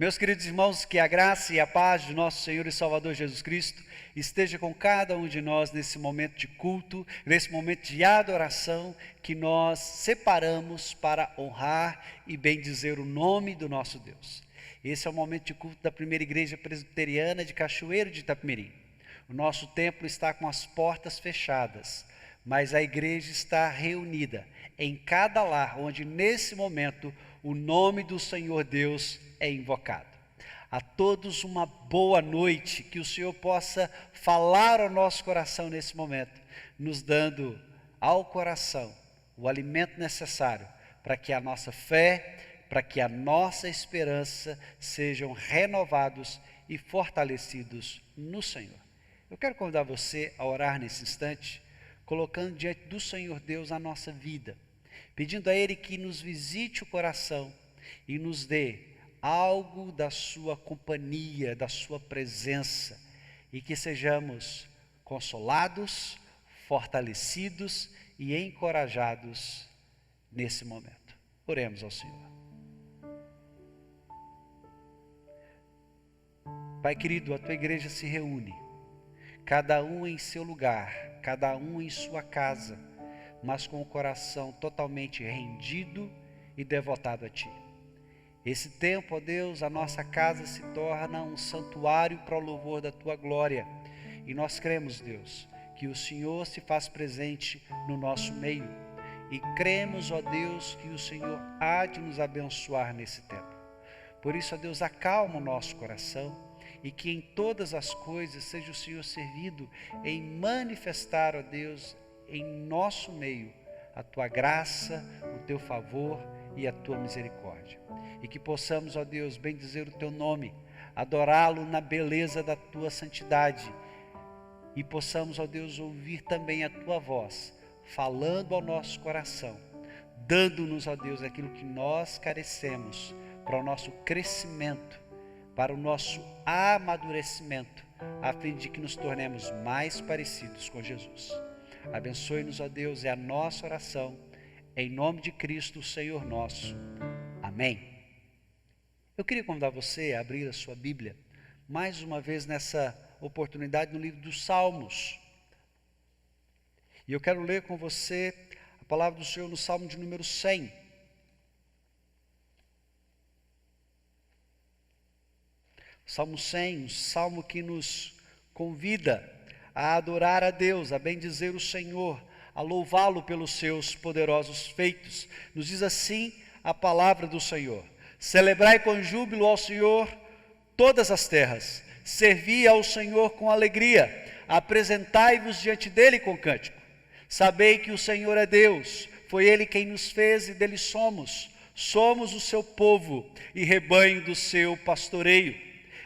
Meus queridos irmãos, que a graça e a paz de nosso Senhor e Salvador Jesus Cristo esteja com cada um de nós nesse momento de culto, nesse momento de adoração que nós separamos para honrar e bendizer o nome do nosso Deus. Esse é o momento de culto da primeira igreja presbiteriana de Cachoeiro de Itapemirim. O nosso templo está com as portas fechadas, mas a igreja está reunida em cada lar onde nesse momento o nome do Senhor Deus é invocado. A todos uma boa noite, que o Senhor possa falar ao nosso coração nesse momento, nos dando ao coração o alimento necessário para que a nossa fé, para que a nossa esperança sejam renovados e fortalecidos no Senhor. Eu quero convidar você a orar nesse instante, colocando diante do Senhor Deus a nossa vida, pedindo a Ele que nos visite o coração e nos dê algo da sua companhia, da sua presença, e que sejamos consolados, fortalecidos e encorajados nesse momento. Oremos ao Senhor. Pai querido, a tua igreja se reúne, cada um em seu lugar, cada um em sua casa, mas com o coração totalmente rendido e devotado a Ti. Esse tempo, ó Deus, a nossa casa se torna um santuário para o louvor da Tua glória. E nós cremos, Deus, que o Senhor se faz presente no nosso meio. E cremos, ó Deus, que o Senhor há de nos abençoar nesse tempo. Por isso, ó Deus, acalma o nosso coração e que em todas as coisas seja o Senhor servido em manifestar, ó Deus, em nosso meio a Tua graça, o Teu favor e a Tua misericórdia. E que possamos, ó Deus, bendizer o Teu nome, adorá-lo na beleza da Tua santidade. E possamos, ó Deus, ouvir também a Tua voz, falando ao nosso coração, dando-nos, ó Deus, aquilo que nós carecemos para o nosso crescimento, para o nosso amadurecimento, a fim de que nos tornemos mais parecidos com Jesus. Abençoe-nos, ó Deus, é a nossa oração, em nome de Cristo, o Senhor nosso. Amém. Eu queria convidar você a abrir a sua Bíblia, mais uma vez nessa oportunidade, no livro dos Salmos. E eu quero ler com você a palavra do Senhor no Salmo de número 100. Salmo 100, um salmo que nos convida a adorar a Deus, a bendizer o Senhor, a louvá-lo pelos seus poderosos feitos. Nos diz assim a palavra do Senhor: celebrai com júbilo ao Senhor todas as terras, servi ao Senhor com alegria, apresentai-vos diante dele com cântico. Sabei que o Senhor é Deus, foi Ele quem nos fez e dele somos. Somos o seu povo e rebanho do seu pastoreio.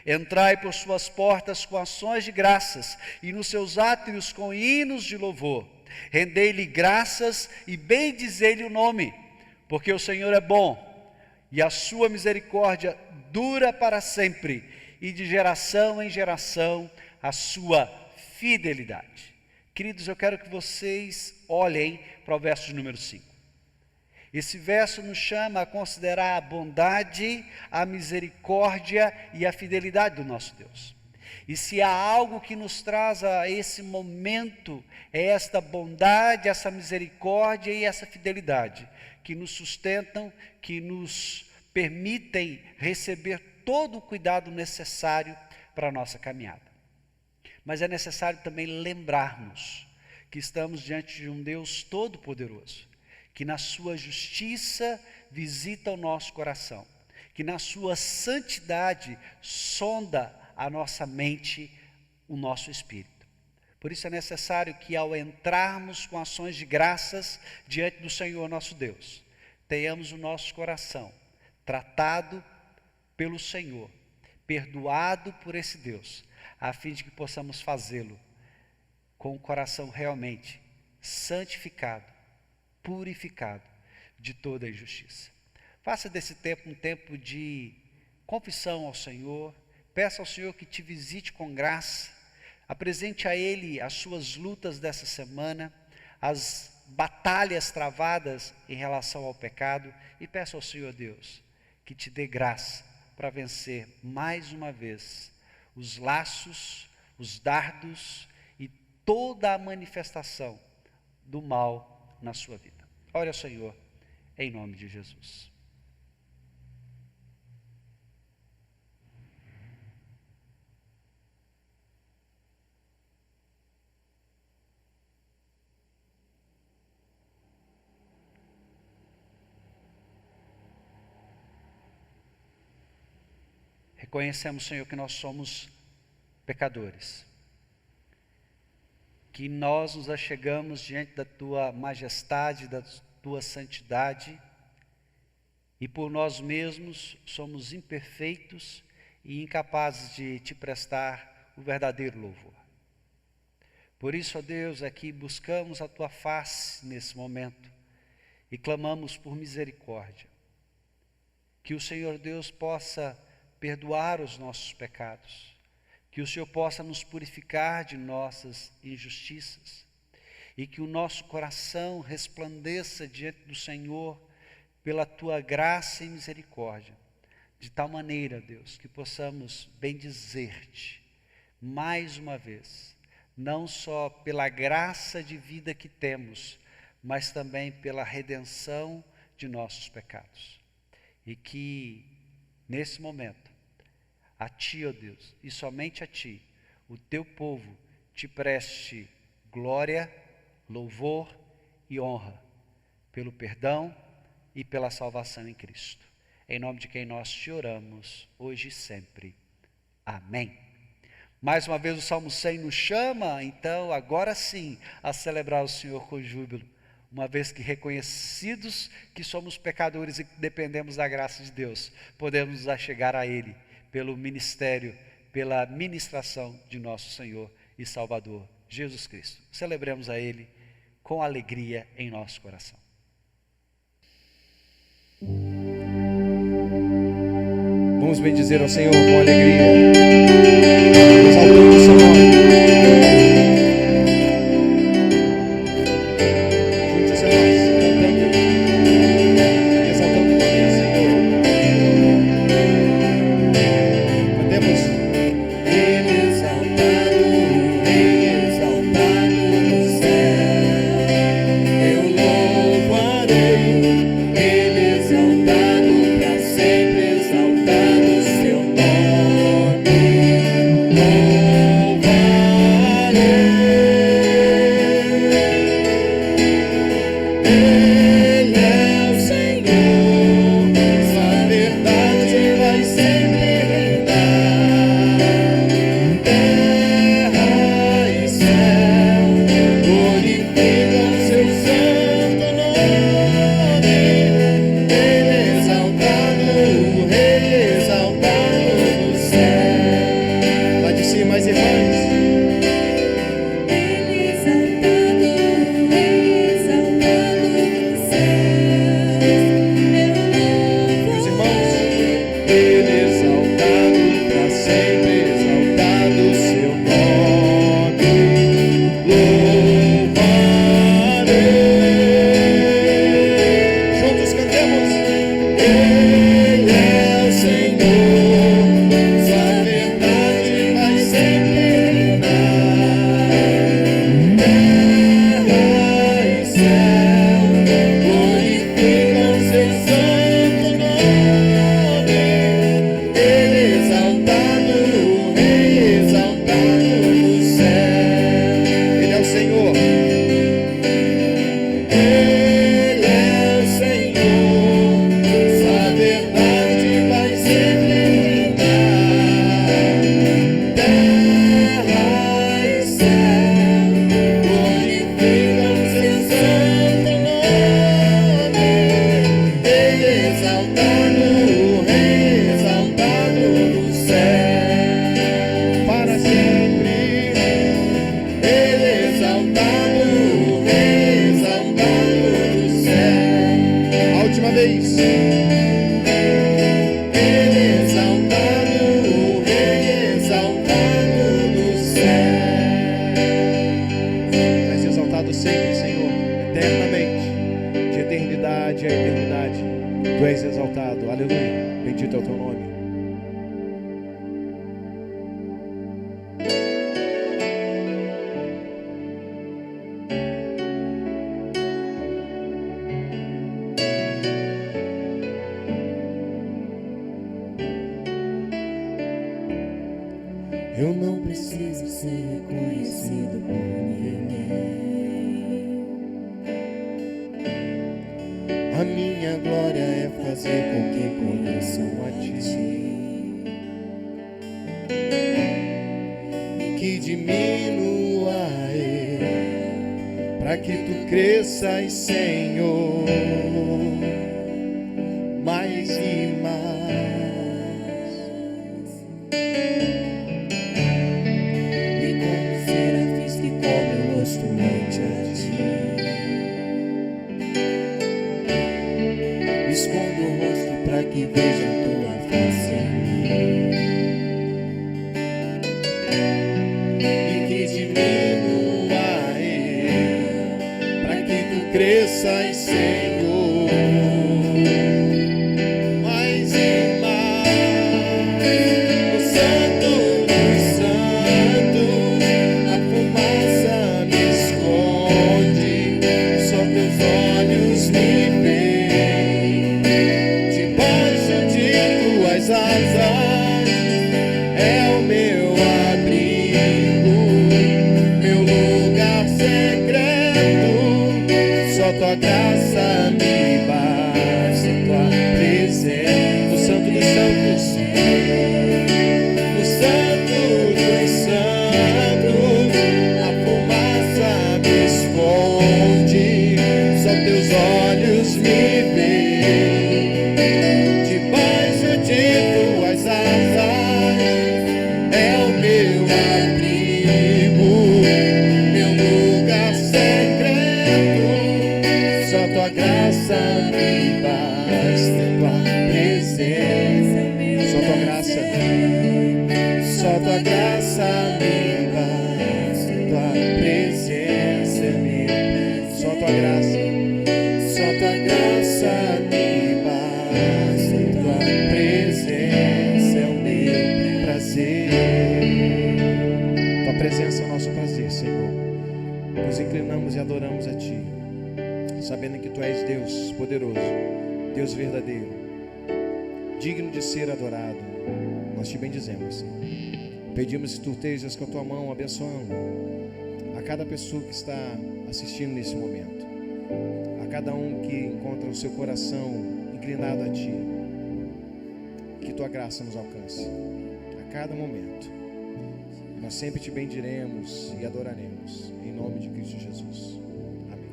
Entrai por suas portas com ações de graças e nos seus átrios com hinos de louvor. Rendei-lhe graças e bendizei-lhe o nome, porque o Senhor é bom e a sua misericórdia dura para sempre, e de geração em geração a sua fidelidade. Queridos, eu quero que vocês olhem para o verso de número 5. Esse verso nos chama a considerar a bondade, a misericórdia e a fidelidade do nosso Deus. E se há algo que nos traz a esse momento, é esta bondade, essa misericórdia e essa fidelidade, que nos sustentam, que nos permitem receber todo o cuidado necessário para a nossa caminhada. Mas é necessário também lembrarmos que estamos diante de um Deus todo-poderoso, que na sua justiça visita o nosso coração, que na sua santidade sonda a nossa mente, o nosso espírito. Por isso é necessário que ao entrarmos com ações de graças diante do Senhor nosso Deus, tenhamos o nosso coração tratado pelo Senhor, perdoado por esse Deus, a fim de que possamos fazê-lo com o coração realmente santificado, purificado de toda a injustiça. Faça desse tempo um tempo de confissão ao Senhor, peça ao Senhor que te visite com graça, apresente a Ele as suas lutas dessa semana, as batalhas travadas em relação ao pecado, e peça ao Senhor Deus que te dê graça para vencer mais uma vez os laços, os dardos e toda a manifestação do mal na sua vida. Ore ao Senhor, em nome de Jesus. Reconhecemos, Senhor, que nós somos pecadores, que nós nos achegamos diante da Tua majestade, da Tua santidade, e por nós mesmos somos imperfeitos e incapazes de Te prestar o verdadeiro louvor. Por isso, ó Deus, aqui buscamos a Tua face nesse momento e clamamos por misericórdia, que o Senhor Deus possa perdoar os nossos pecados, que o Senhor possa nos purificar de nossas injustiças e que o nosso coração resplandeça diante do Senhor pela Tua graça e misericórdia, de tal maneira, Deus, que possamos bendizer-Te mais uma vez, não só pela graça de vida que temos, mas também pela redenção de nossos pecados. E que, nesse momento, a Ti, ó Deus, e somente a Ti, o Teu povo Te preste glória, louvor e honra, pelo perdão e pela salvação em Cristo. Em nome de quem nós Te oramos, hoje e sempre. Amém. Mais uma vez o Salmo 100 nos chama, então, agora sim, a celebrar o Senhor com júbilo, uma vez que reconhecidos que somos pecadores e que dependemos da graça de Deus, podemos nos achegar a Ele, pelo ministério, pela ministração de nosso Senhor e Salvador, Jesus Cristo. Celebremos a Ele com alegria em nosso coração. Vamos bendizer ao Senhor com alegria, exaltando o seu nome. Juntos a nós, cantando, exaltando o nome do Senhor. Cantemos. Ele exaltado, Rei exaltado no céu, eu louvarei. Ele exaltado pra sempre, exaltado seu nome, louvarei. Ele é o Senhor, sua verdade vai sempre reinar. Terra e céu glorificam seu santo nome. Ele é exaltado, o Rei exaltado no céu. Lá de cima, as irmãs. Ele exaltado, Rei exaltado nos céus, Meus irmãos, Ele exaltado pra sempre, exaltado seu nome, louvarei. Juntos cantemos. Ele é o Senhor, sua verdade vai sempre reinar. Terra e céu glorificam seu santo nome. Ele exaltado, o Rei exaltado no céu. Ele é o Senhor. Ele é o Senhor, sua verdade vai sempre reinar. Terra e céu glorificam seu santo nome. Ele exaltado, o Rei exaltado no céu, para sempre. Ele exaltado, o Rei exaltado no céu. A última vez. Ele exaltado, o Rei exaltado no céu. És exaltado sempre, Senhor, eternamente, de eternidade a eternidade. Tu és exaltado, aleluia. Bendito é o teu nome. para que tu cresças, Senhor, mais e mais. E como serafins que cobrem o rosto ante a ti, escondo o rosto para que vejam tua face em mim, E que diminua eu, para que tu cresças, Senhor, mais e mais. O Santo dos Santos, a fumaça me esconde, só teus olhos me veem. Debaixo de tuas asas é o meu abrigo, meu lugar secreto. Só tua graça me basta, tua presença. O Santo dos Santos, o Santo dos Santos, a fumaça me esconde, só teus olhos me veem. Debaixo de tuas asas é o meu abrigo, meu lugar secreto. Só tua graça me basta, tua presença. Só tua graça, só tua graça me basta, tua presença me. Só tua graça, só tua graça me basta, tua presença é o meu prazer. Tua presença é o nosso prazer, Senhor. Nos inclinamos e adoramos a Ti, sabendo que Tu és Deus poderoso, Deus verdadeiro, digno de ser adorado. Nós Te bendizemos, Senhor. Pedimos que Tu estejas com a Tua mão abençoando a cada pessoa que está assistindo nesse momento, a cada um que encontra o seu coração inclinado a Ti. Que Tua graça nos alcance a cada momento. Nós sempre Te bendiremos e adoraremos, em nome de Cristo Jesus. Amém.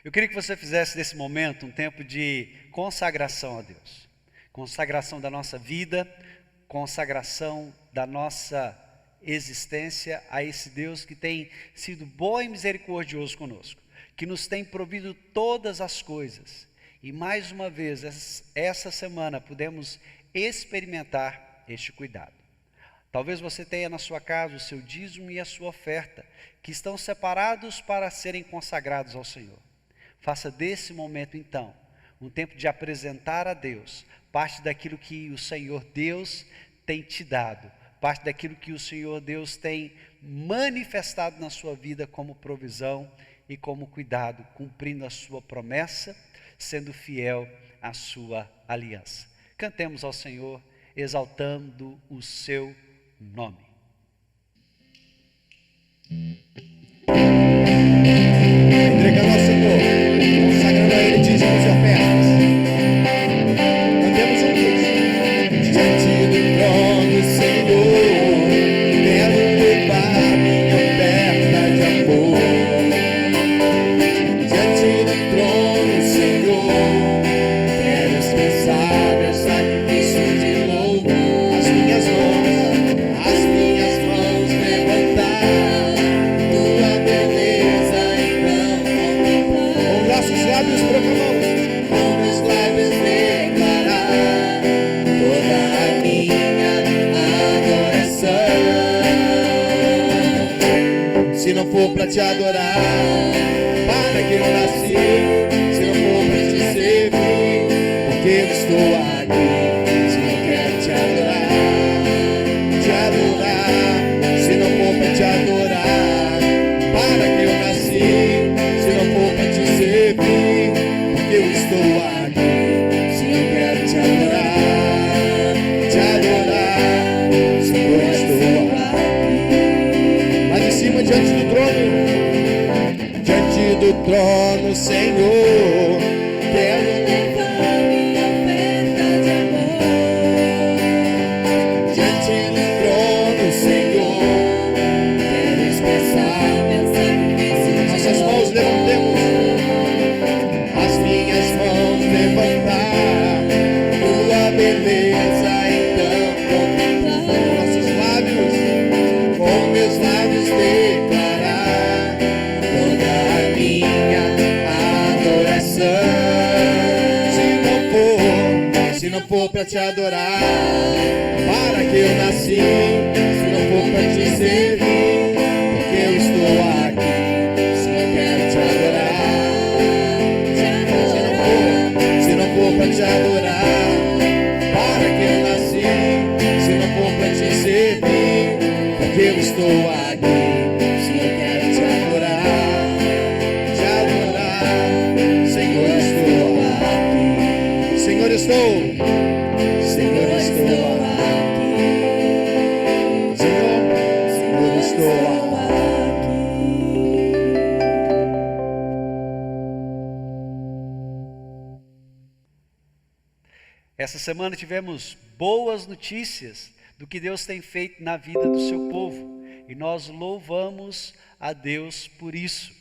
Eu queria que você fizesse desse momento um tempo de consagração a Deus. Consagração da nossa vida, consagração da nossa existência a esse Deus que tem sido bom e misericordioso conosco, que nos tem provido todas as coisas. E mais uma vez, essa semana, pudemos experimentar este cuidado. Talvez você tenha na sua casa o seu dízimo e a sua oferta, que estão separados para serem consagrados ao Senhor. Faça desse momento, então, um tempo de apresentar a Deus parte daquilo que o Senhor Deus tem te dado, parte daquilo que o Senhor Deus tem manifestado na sua vida como provisão e como cuidado, cumprindo a sua promessa, sendo fiel à sua aliança. Cantemos ao Senhor, exaltando o seu nome. Entregando ao Senhor, consagrando a Ele dízimos e ofertas. Cantemos juntos. Diante do trono, Senhor, quero levar minha oferta de amor. Diante do trono, Senhor, quero expressar meu sacrifício de louvor. As minhas mãos levantar, tua beleza então contemplar. Com nossos lábios proclamamos, com meus lábios declarar toda a minha adoração. Se não for pra te adorar, para que eu nasci? Se não for pra te servir, porque eu estou aqui? Se não quero te adorar, se não for pra te adorar, para que eu nasci? Se não for pra te servir, porque eu estou aqui? Se não quero te adorar, se eu estou aqui. Lá de cima, diante do trono, Senhor, quero levar minha oferta de amor. diante do trono, Senhor, Quero for pra te adorar, para que eu nasci, se não for pra te servir, porque eu estou aqui, se eu quero te adorar. Se não for pra te adorar, para que eu nasci, se não for pra te servir, porque eu estou aqui, se eu quero te adorar, Senhor, eu estou aqui, Senhor, eu estou aqui, Senhor, eu estou aqui. Essa semana tivemos boas notícias do que Deus tem feito na vida do seu povo e nós louvamos a Deus por isso.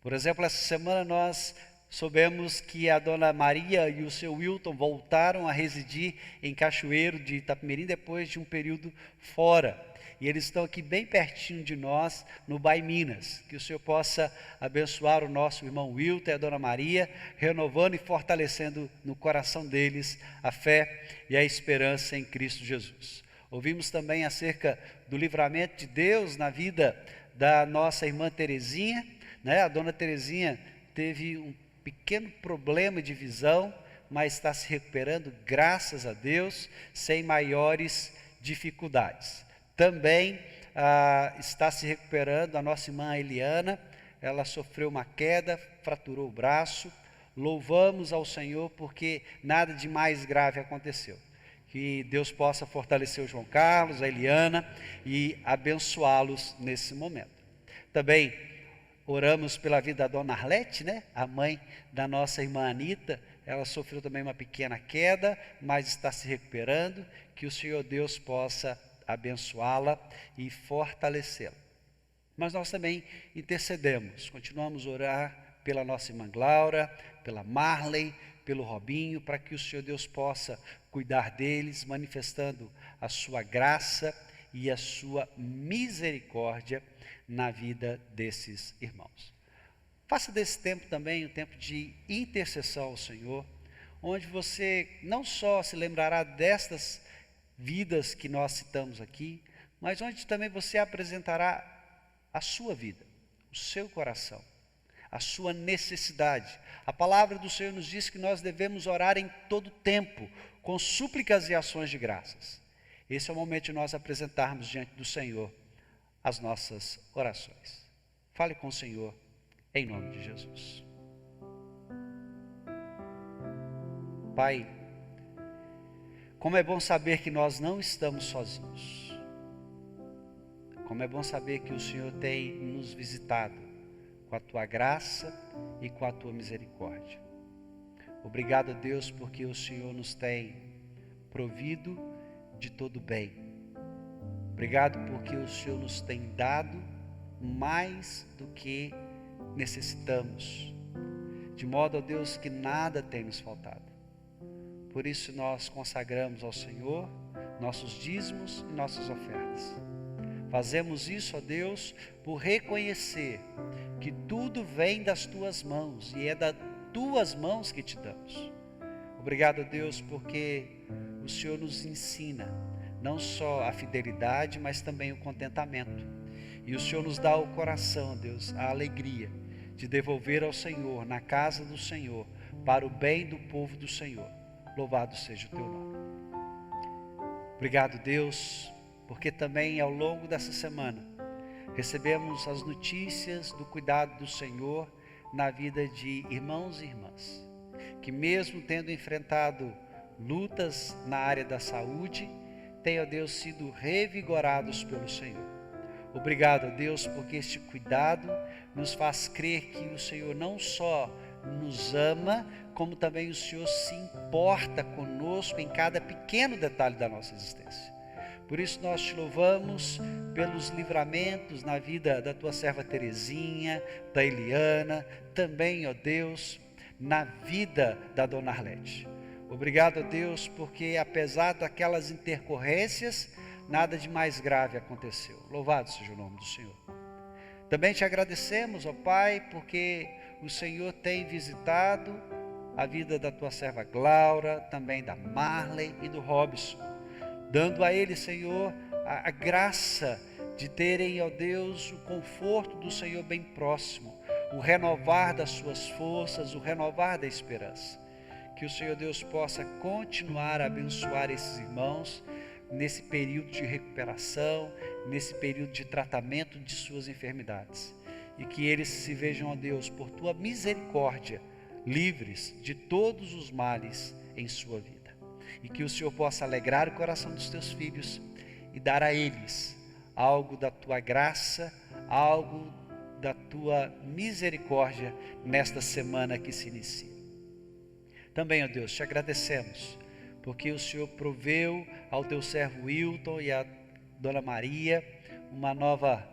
Por exemplo, essa semana nós soubemos que a dona Maria e o seu Wilton voltaram a residir em Cachoeiro de Itapemirim depois de um período fora. E eles estão aqui bem pertinho de nós, no Bai Minas. Que o Senhor possa abençoar o nosso irmão Wilton e a dona Maria, renovando e fortalecendo no coração deles a fé e a esperança em Cristo Jesus. Ouvimos também acerca do livramento de Deus na vida da nossa irmã Terezinha, né? A dona Terezinha teve um pequeno problema de visão, mas está se recuperando, graças a Deus, sem maiores dificuldades. Também está se recuperando a nossa irmã Eliana, ela sofreu uma queda, fraturou o braço. Louvamos ao Senhor porque nada de mais grave aconteceu. Que Deus possa fortalecer o João Carlos, a Eliana e abençoá-los nesse momento. Também oramos pela vida da dona Arlete, né? A mãe da nossa irmã Anita. Ela sofreu também uma pequena queda, mas está se recuperando. Que o Senhor Deus possa abençoá-la e fortalecê-la. Mas nós também intercedemos, continuamos a orar pela nossa irmã Glaura, pela Marley, pelo Robinho, para que o Senhor Deus possa cuidar deles, manifestando a sua graça e a sua misericórdia na vida desses irmãos. Faça desse tempo também um tempo de intercessão ao Senhor, onde você não só se lembrará destas vidas que nós citamos aqui, mas onde também você apresentará a sua vida, o seu coração, a sua necessidade. A palavra do Senhor nos diz que nós devemos orar em todo tempo, com súplicas e ações de graças. Esse é o momento de nós apresentarmos diante do Senhor as nossas orações. Fale com o Senhor, em nome de Jesus. Pai, como é bom saber que nós não estamos sozinhos. Como é bom saber que o Senhor tem nos visitado com a Tua graça e com a Tua misericórdia. Obrigado, Deus, porque o Senhor nos tem provido de todo bem. Obrigado porque o Senhor nos tem dado mais do que necessitamos, de modo, ó Deus, que nada tem nos faltado. Por isso nós consagramos ao Senhor nossos dízimos e nossas ofertas. Fazemos isso, ó Deus, por reconhecer que tudo vem das Tuas mãos e é das Tuas mãos que te damos. Obrigado, ó Deus, porque o Senhor nos ensina não só a fidelidade, mas também o contentamento. E o Senhor nos dá o coração, ó Deus, a alegria de devolver ao Senhor, na casa do Senhor, para o bem do povo do Senhor. Louvado seja o Teu nome. Obrigado, Deus, porque também ao longo dessa semana recebemos as notícias do cuidado do Senhor na vida de irmãos e irmãs, que mesmo tendo enfrentado lutas na área da saúde, tenham, Deus, sido revigorados pelo Senhor. Obrigado, Deus, porque este cuidado nos faz crer que o Senhor não só nos ama, como também o Senhor se importa conosco em cada pequeno detalhe da nossa existência. Por isso nós te louvamos pelos livramentos na vida da tua serva Terezinha, da Eliana, também, ó Deus, na vida da dona Arlete. Obrigado, ó Deus, porque apesar daquelas intercorrências, nada de mais grave aconteceu. Louvado seja o nome do Senhor. Também te agradecemos, ó Pai, porque o Senhor tem visitado a vida da tua serva Glaura, também da Marley e do Robson, dando a eles, Senhor, a graça de terem, ó Deus, o conforto do Senhor bem próximo, o renovar das suas forças, o renovar da esperança. Que o Senhor Deus possa continuar a abençoar esses irmãos nesse período de recuperação, nesse período de tratamento de suas enfermidades. E que eles se vejam, ó Deus, por tua misericórdia, livres de todos os males em sua vida. E que o Senhor possa alegrar o coração dos teus filhos e dar a eles algo da tua graça, algo da tua misericórdia nesta semana que se inicia. Também, ó Deus, te agradecemos, porque o Senhor proveu ao teu servo Wilton e à Dona Maria uma nova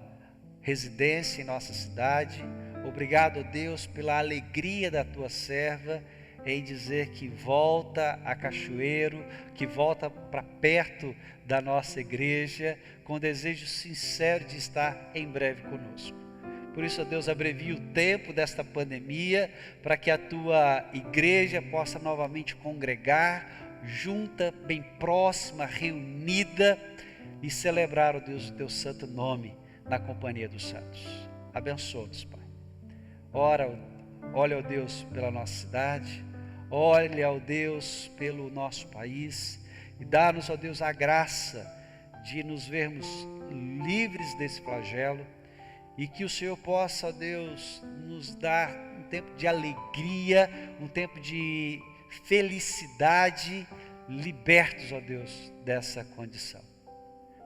residência em nossa cidade. Obrigado, ó Deus, pela alegria da tua serva em dizer que volta a Cachoeiro, que volta para perto da nossa igreja, com desejo sincero de estar em breve conosco. Por isso, ó Deus, abrevia o tempo desta pandemia, para que a tua igreja possa novamente congregar, junta, bem próxima, reunida, e celebrar, ó Deus, o teu santo nome na companhia dos santos. Abençoa-nos, Pai. Olha, ó Deus, pela nossa cidade, olha, ó Deus, pelo nosso país, e dá-nos, ó Deus, a graça de nos vermos livres desse flagelo, e que o Senhor possa, ó Deus, nos dar um tempo de alegria, um tempo de felicidade, libertos, ó Deus, dessa condição.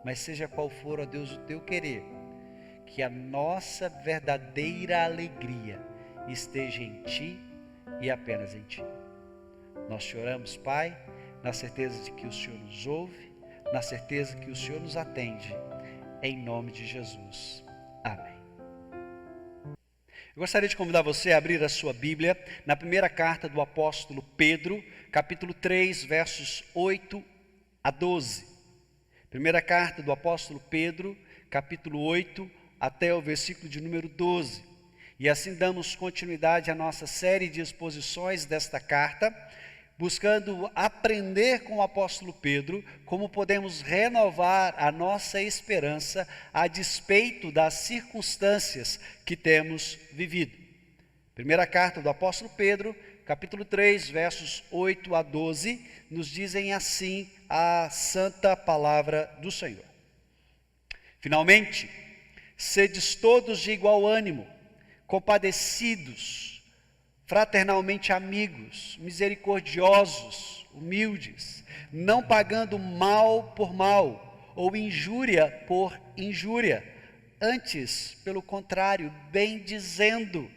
Mas seja qual for, ó Deus, o teu querer, que a nossa verdadeira alegria esteja em Ti e apenas em Ti. Nós te oramos, Pai, na certeza de que o Senhor nos ouve, na certeza que o Senhor nos atende, em nome de Jesus. Amém. Eu gostaria de convidar você a abrir a sua Bíblia na primeira carta do apóstolo Pedro, capítulo 3, versos 8 a 12. Primeira carta do apóstolo Pedro, capítulo 8, até o versículo de número 12. E assim damos continuidade à nossa série de exposições desta carta, buscando aprender com o apóstolo Pedro como podemos renovar a nossa esperança a despeito das circunstâncias que temos vivido. Primeira carta do apóstolo Pedro, capítulo 3, versos 8 a 12, nos dizem assim a santa palavra do Senhor. Finalmente, sedes todos de igual ânimo, compadecidos, fraternalmente amigos, misericordiosos, humildes, não pagando mal por mal, ou injúria por injúria, antes, pelo contrário, bendizendo.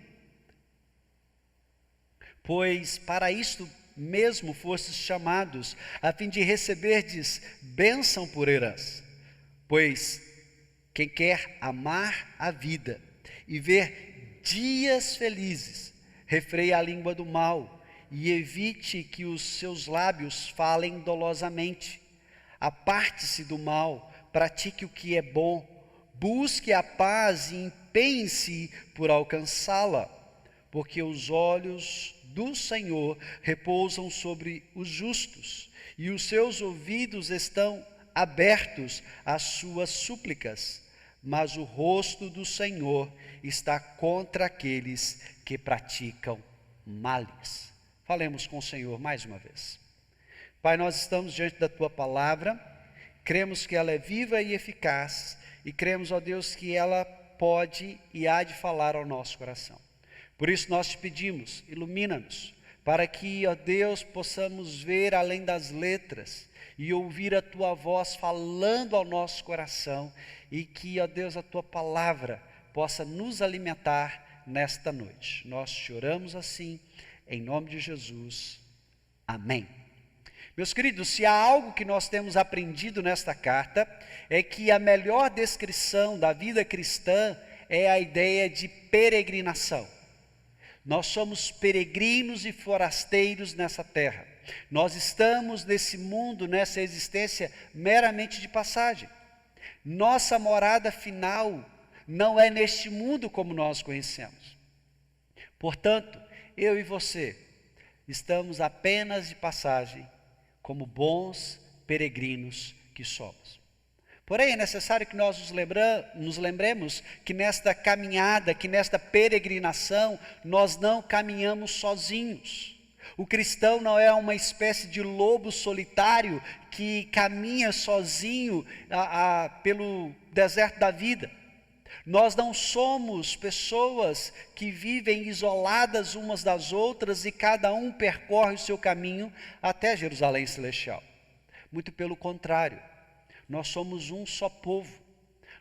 Pois para isto mesmo fostes chamados, a fim de receberdes bênção por herança. Pois quem quer amar a vida e ver dias felizes, refreie a língua do mal e evite que os seus lábios falem dolosamente. Aparte-se do mal, pratique o que é bom, busque a paz e empenhe-se por alcançá-la, porque os olhos do Senhor repousam sobre os justos e os seus ouvidos estão abertos às suas súplicas, mas o rosto do Senhor está contra aqueles que praticam males. Falemos com o Senhor mais uma vez. Pai, nós estamos diante da Tua palavra, cremos que ela é viva e eficaz, e cremos, ó Deus, que ela pode e há de falar ao nosso coração. Por isso nós te pedimos, ilumina-nos, para que, ó Deus, possamos ver além das letras e ouvir a Tua voz falando ao nosso coração, e que, ó Deus, a Tua palavra possa nos alimentar nesta noite. Nós te oramos assim, em nome de Jesus. Amém. Meus queridos, se há algo que nós temos aprendido nesta carta, é que a melhor descrição da vida cristã é a ideia de peregrinação. Nós somos peregrinos e forasteiros nessa terra. Nós estamos nesse mundo, nessa existência meramente de passagem. Nossa morada final não é neste mundo como nós conhecemos. Portanto, eu e você estamos apenas de passagem, como bons peregrinos que somos. Porém, é necessário que nós nos lembremos que nesta caminhada, que nesta peregrinação, nós não caminhamos sozinhos. O cristão não é uma espécie de lobo solitário que caminha sozinho pelo deserto da vida. Nós não somos pessoas que vivem isoladas umas das outras e cada um percorre o seu caminho até Jerusalém Celestial. Muito pelo contrário, nós somos um só povo,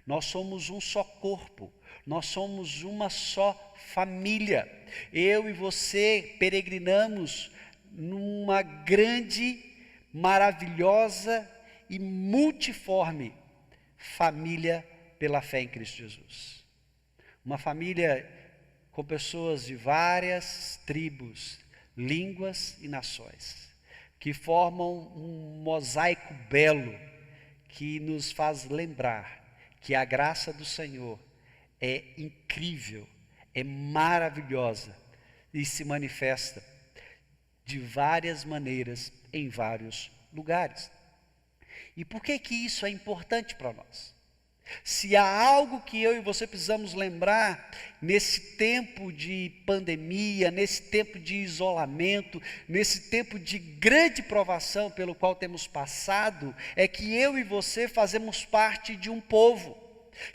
nós somos um só corpo, nós somos uma só família. Eu e você peregrinamos numa grande, maravilhosa e multiforme família pela fé em Cristo Jesus. Uma família com pessoas de várias tribos, línguas e nações, que formam um mosaico belo, que nos faz lembrar que a graça do Senhor é incrível, é maravilhosa e se manifesta de várias maneiras em vários lugares. E por que que isso é importante para nós? Se há algo que eu e você precisamos lembrar nesse tempo de pandemia, nesse tempo de isolamento, nesse tempo de grande provação pelo qual temos passado, é que eu e você fazemos parte de um povo,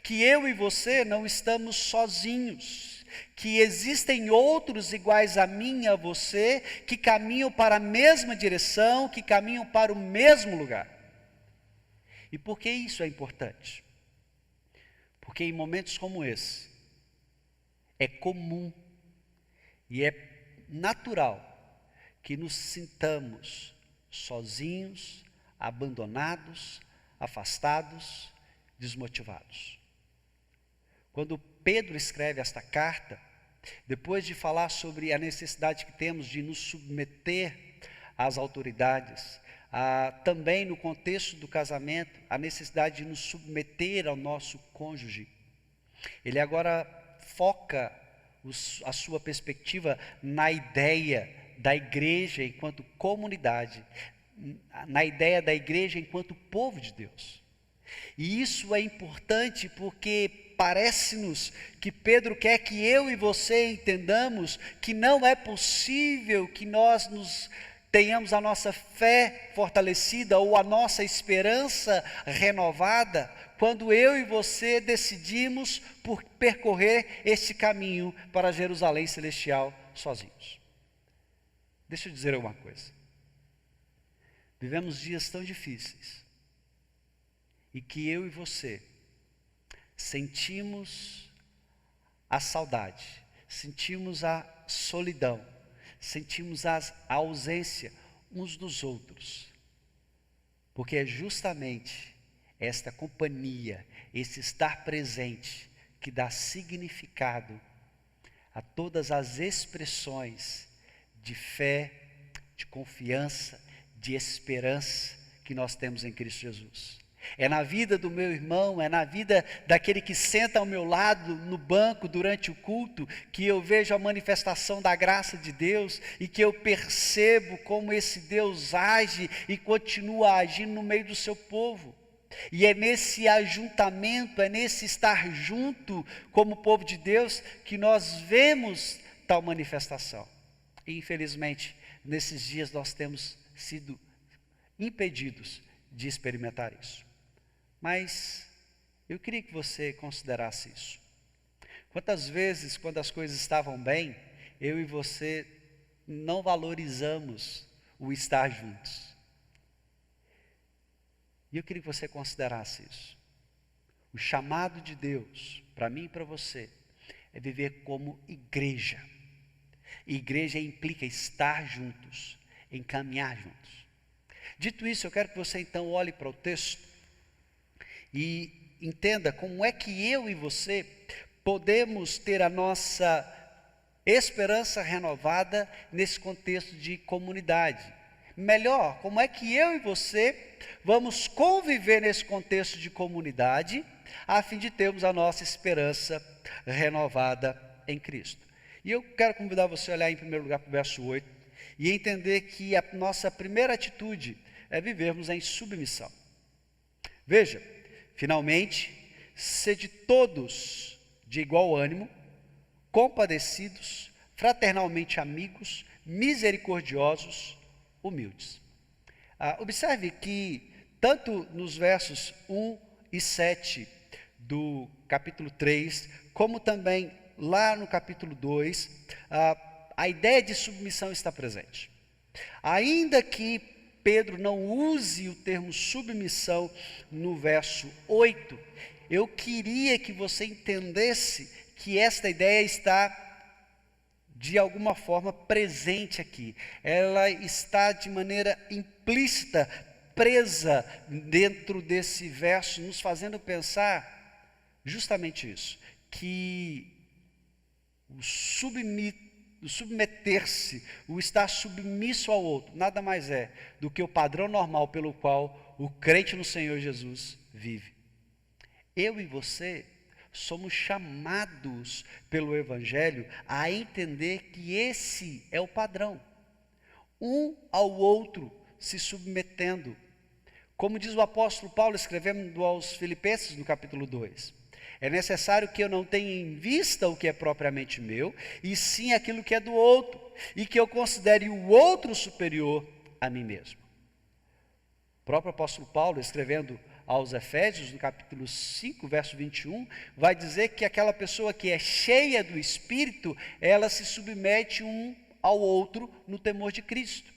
que eu e você não estamos sozinhos, que existem outros iguais a mim e a você, que caminham para a mesma direção, que caminham para o mesmo lugar. E por que isso é importante? Porque em momentos como esse, é comum e é natural que nos sintamos sozinhos, abandonados, afastados, desmotivados. Quando Pedro escreve esta carta, depois de falar sobre a necessidade que temos de nos submeter às autoridades, também no contexto do casamento, a necessidade de nos submeter ao nosso cônjuge. Ele agora foca a sua perspectiva na ideia da igreja enquanto comunidade, na ideia da igreja enquanto povo de Deus. E isso é importante porque parece-nos que Pedro quer que eu e você entendamos que não é possível que nós tenhamos a nossa fé fortalecida ou a nossa esperança renovada quando eu e você decidimos por percorrer este caminho para Jerusalém Celestial sozinhos. Deixa eu dizer uma coisa. Vivemos dias tão difíceis e que eu e você sentimos a saudade, sentimos a solidão, sentimos a ausência uns dos outros, porque é justamente esta companhia, esse estar presente, que dá significado a todas as expressões de fé, de confiança, de esperança que nós temos em Cristo Jesus. É na vida do meu irmão, é na vida daquele que senta ao meu lado no banco durante o culto, que eu vejo a manifestação da graça de Deus e que eu percebo como esse Deus age e continua agindo no meio do seu povo. E é nesse ajuntamento, é nesse estar junto como povo de Deus que nós vemos tal manifestação. E infelizmente, nesses dias nós temos sido impedidos de experimentar isso. Mas eu queria que você considerasse isso. Quantas vezes, quando as coisas estavam bem, eu e você não valorizamos o estar juntos. E eu queria que você considerasse isso. O chamado de Deus, para mim e para você, é viver como igreja. E igreja implica estar juntos, em caminhar juntos. Dito isso, eu quero que você então olhe para o texto e entenda como é que eu e você podemos ter a nossa esperança renovada nesse contexto de comunidade. Melhor, como é que eu e você vamos conviver nesse contexto de comunidade, a fim de termos a nossa esperança renovada em Cristo. E eu quero convidar você a olhar em primeiro lugar para o verso 8, e entender que a nossa primeira atitude é vivermos em submissão. Veja, finalmente, sede todos de igual ânimo, compadecidos, fraternalmente amigos, misericordiosos, humildes. Observe que tanto nos versos 1 e 7 do capítulo 3, como também lá no capítulo 2, a ideia de submissão está presente. Ainda que Pedro não use o termo submissão no verso 8, eu queria que você entendesse que esta ideia está de alguma forma presente aqui. Ela está de maneira implícita, presa dentro desse verso, nos fazendo pensar justamente isso, que o submeter-se, o estar submisso ao outro, nada mais é do que o padrão normal pelo qual o crente no Senhor Jesus vive. Eu e você somos chamados pelo Evangelho a entender que esse é o padrão, um ao outro se submetendo. Como diz o apóstolo Paulo escrevendo aos Filipenses no capítulo 2, é necessário que eu não tenha em vista o que é propriamente meu, e sim aquilo que é do outro, e que eu considere o outro superior a mim mesmo. O próprio apóstolo Paulo, escrevendo aos Efésios, no capítulo 5, verso 21, vai dizer que aquela pessoa que é cheia do Espírito, ela se submete um ao outro no temor de Cristo.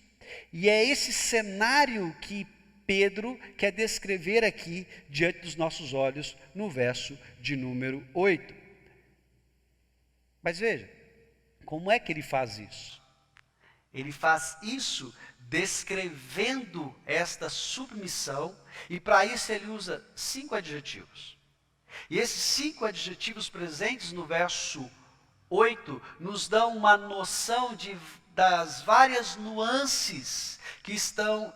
E é esse cenário que Pedro quer descrever aqui diante dos nossos olhos no verso de número 8. Mas veja, como é que ele faz isso? Ele faz isso descrevendo esta submissão, e para isso ele usa 5 adjetivos. E esses 5 adjetivos presentes no verso 8 nos dão uma noção das várias nuances que estão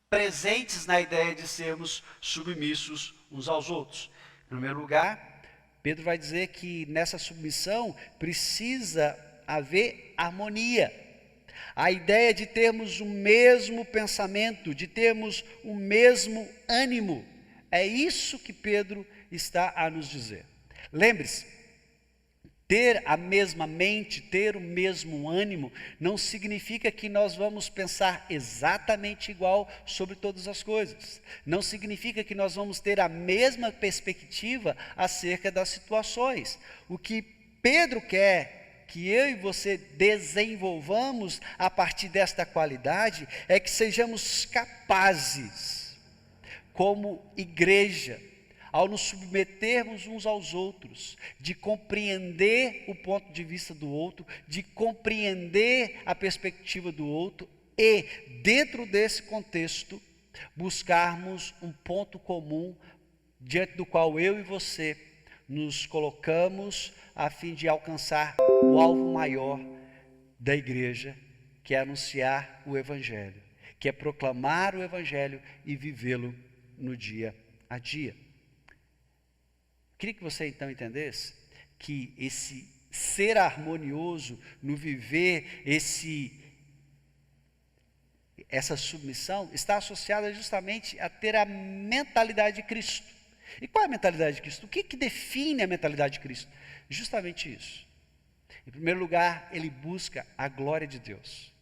presentes na ideia de sermos submissos uns aos outros. Em primeiro lugar, Pedro vai dizer que nessa submissão precisa haver harmonia. A ideia de termos o mesmo pensamento, de termos o mesmo ânimo. É isso que Pedro está a nos dizer. Lembre-se, ter a mesma mente, ter o mesmo ânimo, não significa que nós vamos pensar exatamente igual sobre todas as coisas. Não significa que nós vamos ter a mesma perspectiva acerca das situações. O que Pedro quer que eu e você desenvolvamos a partir desta qualidade é que sejamos capazes, como igreja, ao nos submetermos uns aos outros, de compreender o ponto de vista do outro, de compreender a perspectiva do outro e, dentro desse contexto, buscarmos um ponto comum diante do qual eu e você nos colocamos a fim de alcançar o alvo maior da igreja, que é anunciar o Evangelho, que é proclamar o Evangelho e vivê-lo no dia a dia. Queria que você então entendesse que esse ser harmonioso no viver, essa submissão está associada justamente a ter a mentalidade de Cristo. E qual é a mentalidade de Cristo? O que define a mentalidade de Cristo? Justamente isso. Em primeiro lugar, ele busca a glória de Deus.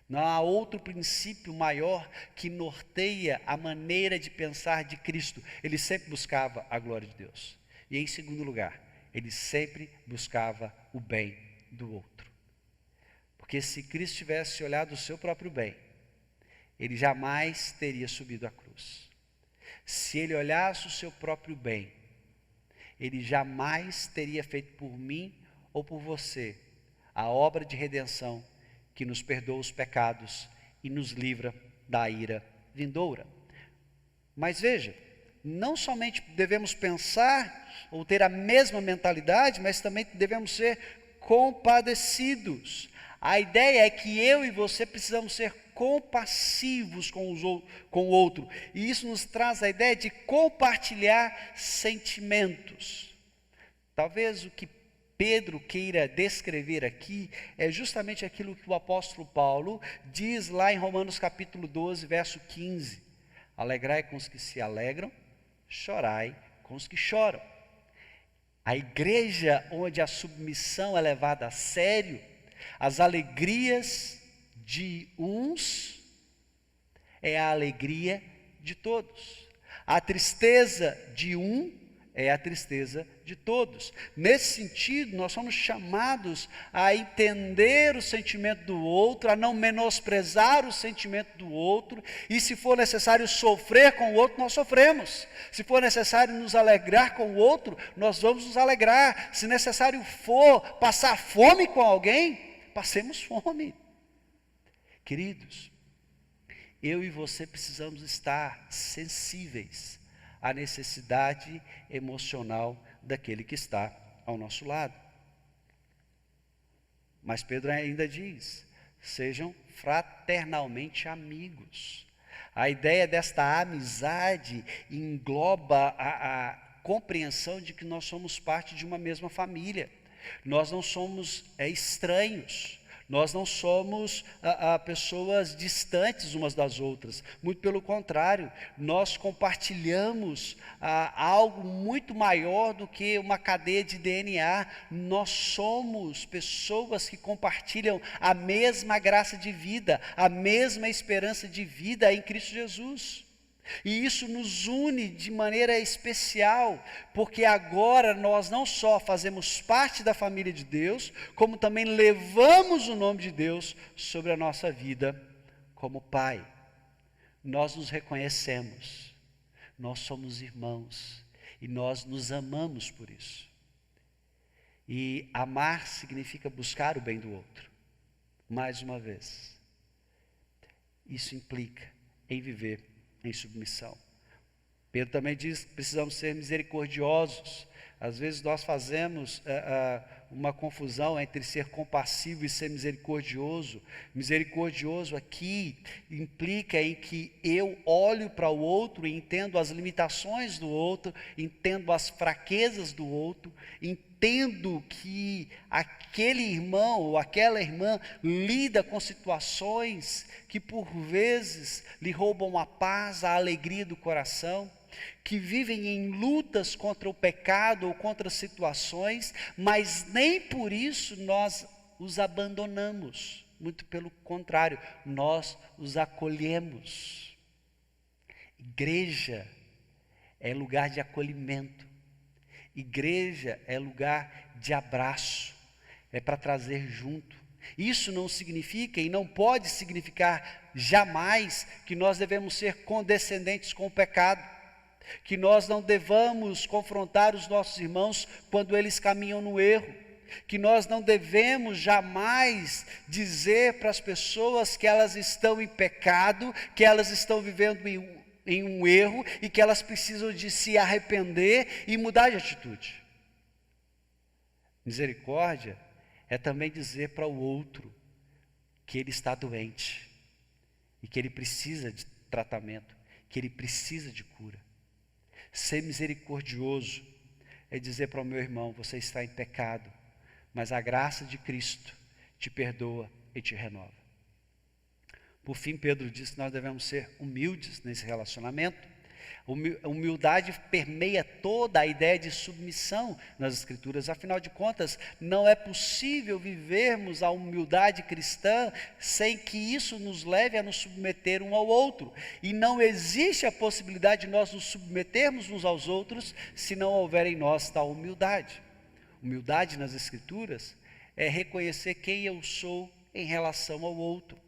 Não há outro princípio maior que norteia a maneira de pensar de Cristo. Ele sempre buscava a glória de Deus. E em segundo lugar, ele sempre buscava o bem do outro. Porque se Cristo tivesse olhado o seu próprio bem, ele jamais teria subido à cruz. Se ele olhasse o seu próprio bem, ele jamais teria feito por mim ou por você a obra de redenção que nos perdoa os pecados e nos livra da ira vindoura. Mas veja, não somente devemos pensar ou ter a mesma mentalidade, mas também devemos ser compadecidos. A ideia é que eu e você precisamos ser compassivos com o outro, e isso nos traz a ideia de compartilhar sentimentos. Talvez o que Pedro queira descrever aqui é justamente aquilo que o apóstolo Paulo diz lá em Romanos capítulo 12, verso 15. Alegrai com os que se alegram, chorai com os que choram. A igreja onde a submissão é levada a sério, as alegrias de uns é a alegria de todos. A tristeza de um é a tristeza de todos. Nesse sentido, nós somos chamados a entender o sentimento do outro, a não menosprezar o sentimento do outro, e se for necessário sofrer com o outro, nós sofremos. Se for necessário nos alegrar com o outro, nós vamos nos alegrar. Se necessário for passar fome com alguém, passemos fome. Queridos, eu e você precisamos estar sensíveis à necessidade emocional daquele que está ao nosso lado. Mas Pedro ainda diz: sejam fraternalmente amigos. A ideia desta amizade engloba a compreensão de que nós somos parte de uma mesma família. Nós não somos estranhos. Nós não somos pessoas distantes umas das outras. Muito pelo contrário, nós compartilhamos algo muito maior do que uma cadeia de DNA. Nós somos pessoas que compartilham a mesma graça de vida, a mesma esperança de vida em Cristo Jesus. E isso nos une de maneira especial, porque agora nós não só fazemos parte da família de Deus, como também levamos o nome de Deus sobre a nossa vida como Pai. Nós nos reconhecemos, nós somos irmãos e nós nos amamos por isso. E amar significa buscar o bem do outro. Mais uma vez, isso implica em viver em submissão. Pedro também diz que precisamos ser misericordiosos. Às vezes nós fazemos uma confusão entre ser compassivo e ser misericordioso. Misericordioso aqui implica em que eu olho para o outro e entendo as limitações do outro, entendo as fraquezas do outro, entendo que aquele irmão ou aquela irmã lida com situações que por vezes lhe roubam a paz, a alegria do coração, que vivem em lutas contra o pecado ou contra situações, mas nem por isso nós os abandonamos. Muito pelo contrário, nós os acolhemos. Igreja é lugar de acolhimento. Igreja é lugar de abraço, é para trazer junto. Isso não significa e não pode significar jamais que nós devemos ser condescendentes com o pecado, que nós não devamos confrontar os nossos irmãos quando eles caminham no erro, que nós não devemos jamais dizer para as pessoas que elas estão em pecado, que elas estão vivendo em um erro e que elas precisam de se arrepender e mudar de atitude. Misericórdia é também dizer para o outro que ele está doente e que ele precisa de tratamento, que ele precisa de cura. Ser misericordioso é dizer para o meu irmão: você está em pecado, mas a graça de Cristo te perdoa e te renova. Por fim, Pedro diz que nós devemos ser humildes nesse relacionamento. Humildade permeia toda a ideia de submissão nas Escrituras. Afinal de contas, não é possível vivermos a humildade cristã sem que isso nos leve a nos submeter um ao outro. E não existe a possibilidade de nós nos submetermos uns aos outros se não houver em nós tal humildade. Humildade nas Escrituras é reconhecer quem eu sou em relação ao outro.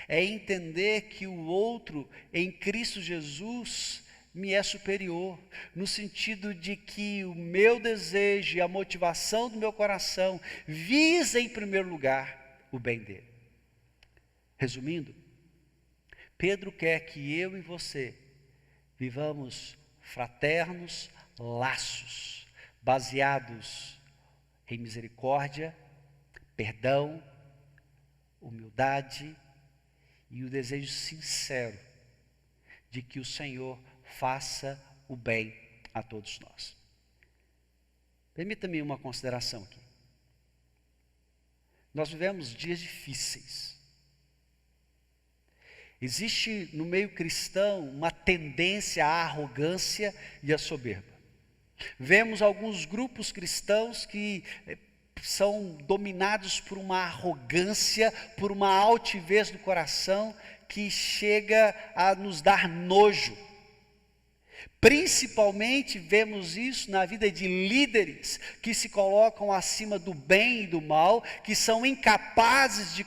É entender que o outro em Cristo Jesus me é superior, no sentido de que o meu desejo e a motivação do meu coração visa em primeiro lugar o bem dele. Resumindo, Pedro quer que eu e você vivamos fraternos laços, baseados em misericórdia, perdão, humildade e o desejo sincero de que o Senhor faça o bem a todos nós. Permita-me uma consideração aqui. Nós vivemos dias difíceis. Existe no meio cristão uma tendência à arrogância e à soberba. Vemos alguns grupos cristãos que são dominados por uma arrogância, por uma altivez do coração que chega a nos dar nojo. Principalmente vemos isso na vida de líderes que se colocam acima do bem e do mal, que são incapazes de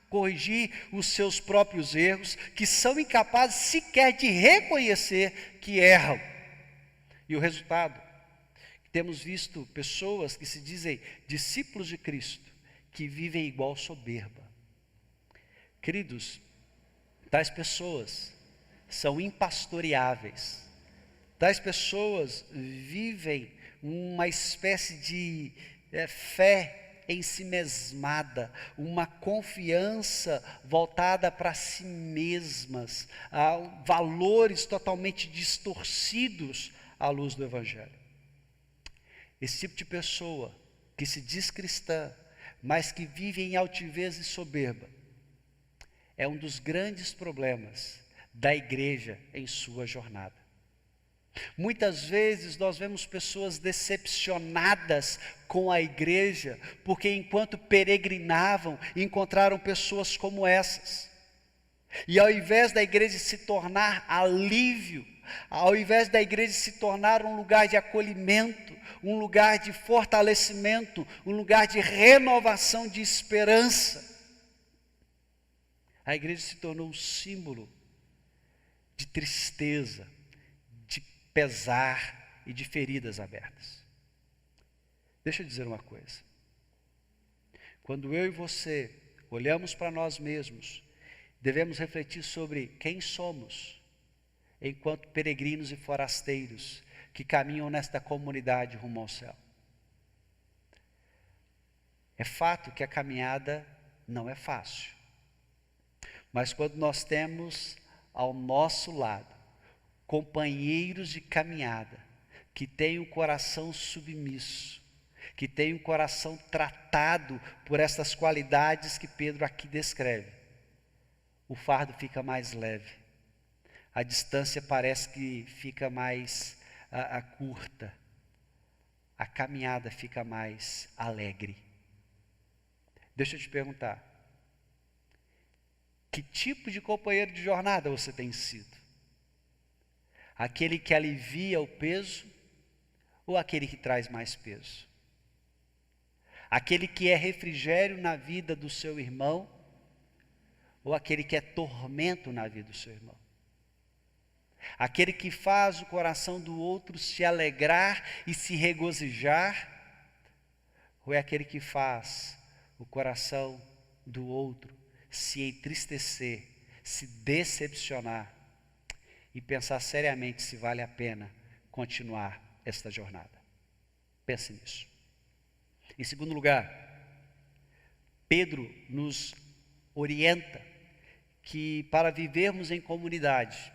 corrigir os seus próprios erros, que são incapazes sequer de reconhecer que erram. E o resultado? Temos visto pessoas que se dizem discípulos de Cristo, que vivem igual soberba. Queridos, tais pessoas são impastoreáveis. Tais pessoas vivem uma espécie de fé em si mesmada, uma confiança voltada para si mesmas, a valores totalmente distorcidos à luz do Evangelho. Esse tipo de pessoa que se diz cristã, mas que vive em altivez e soberba, é um dos grandes problemas da igreja em sua jornada. Muitas vezes nós vemos pessoas decepcionadas com a igreja, porque enquanto peregrinavam, encontraram pessoas como essas. E ao invés da igreja se tornar alívio, ao invés da igreja se tornar um lugar de acolhimento, um lugar de fortalecimento, um lugar de renovação de esperança, a igreja se tornou um símbolo de tristeza, de pesar e de feridas abertas. Deixa eu dizer uma coisa. Quando eu e você olhamos para nós mesmos, devemos refletir sobre quem somos, enquanto peregrinos e forasteiros que caminham nesta comunidade rumo ao céu. É fato que a caminhada não é fácil, mas quando nós temos ao nosso lado companheiros de caminhada, que têm o coração submisso, que têm o coração tratado por essas qualidades que Pedro aqui descreve, o fardo fica mais leve, a distância parece que fica mais curta, a caminhada fica mais alegre. Deixa eu te perguntar, que tipo de companheiro de jornada você tem sido? Aquele que alivia o peso ou aquele que traz mais peso? Aquele que é refrigério na vida do seu irmão ou aquele que é tormento na vida do seu irmão? Aquele que faz o coração do outro se alegrar e se regozijar, ou é aquele que faz o coração do outro se entristecer, se decepcionar e pensar seriamente se vale a pena continuar esta jornada? Pense nisso. Em segundo lugar, Pedro nos orienta que para vivermos em comunidade,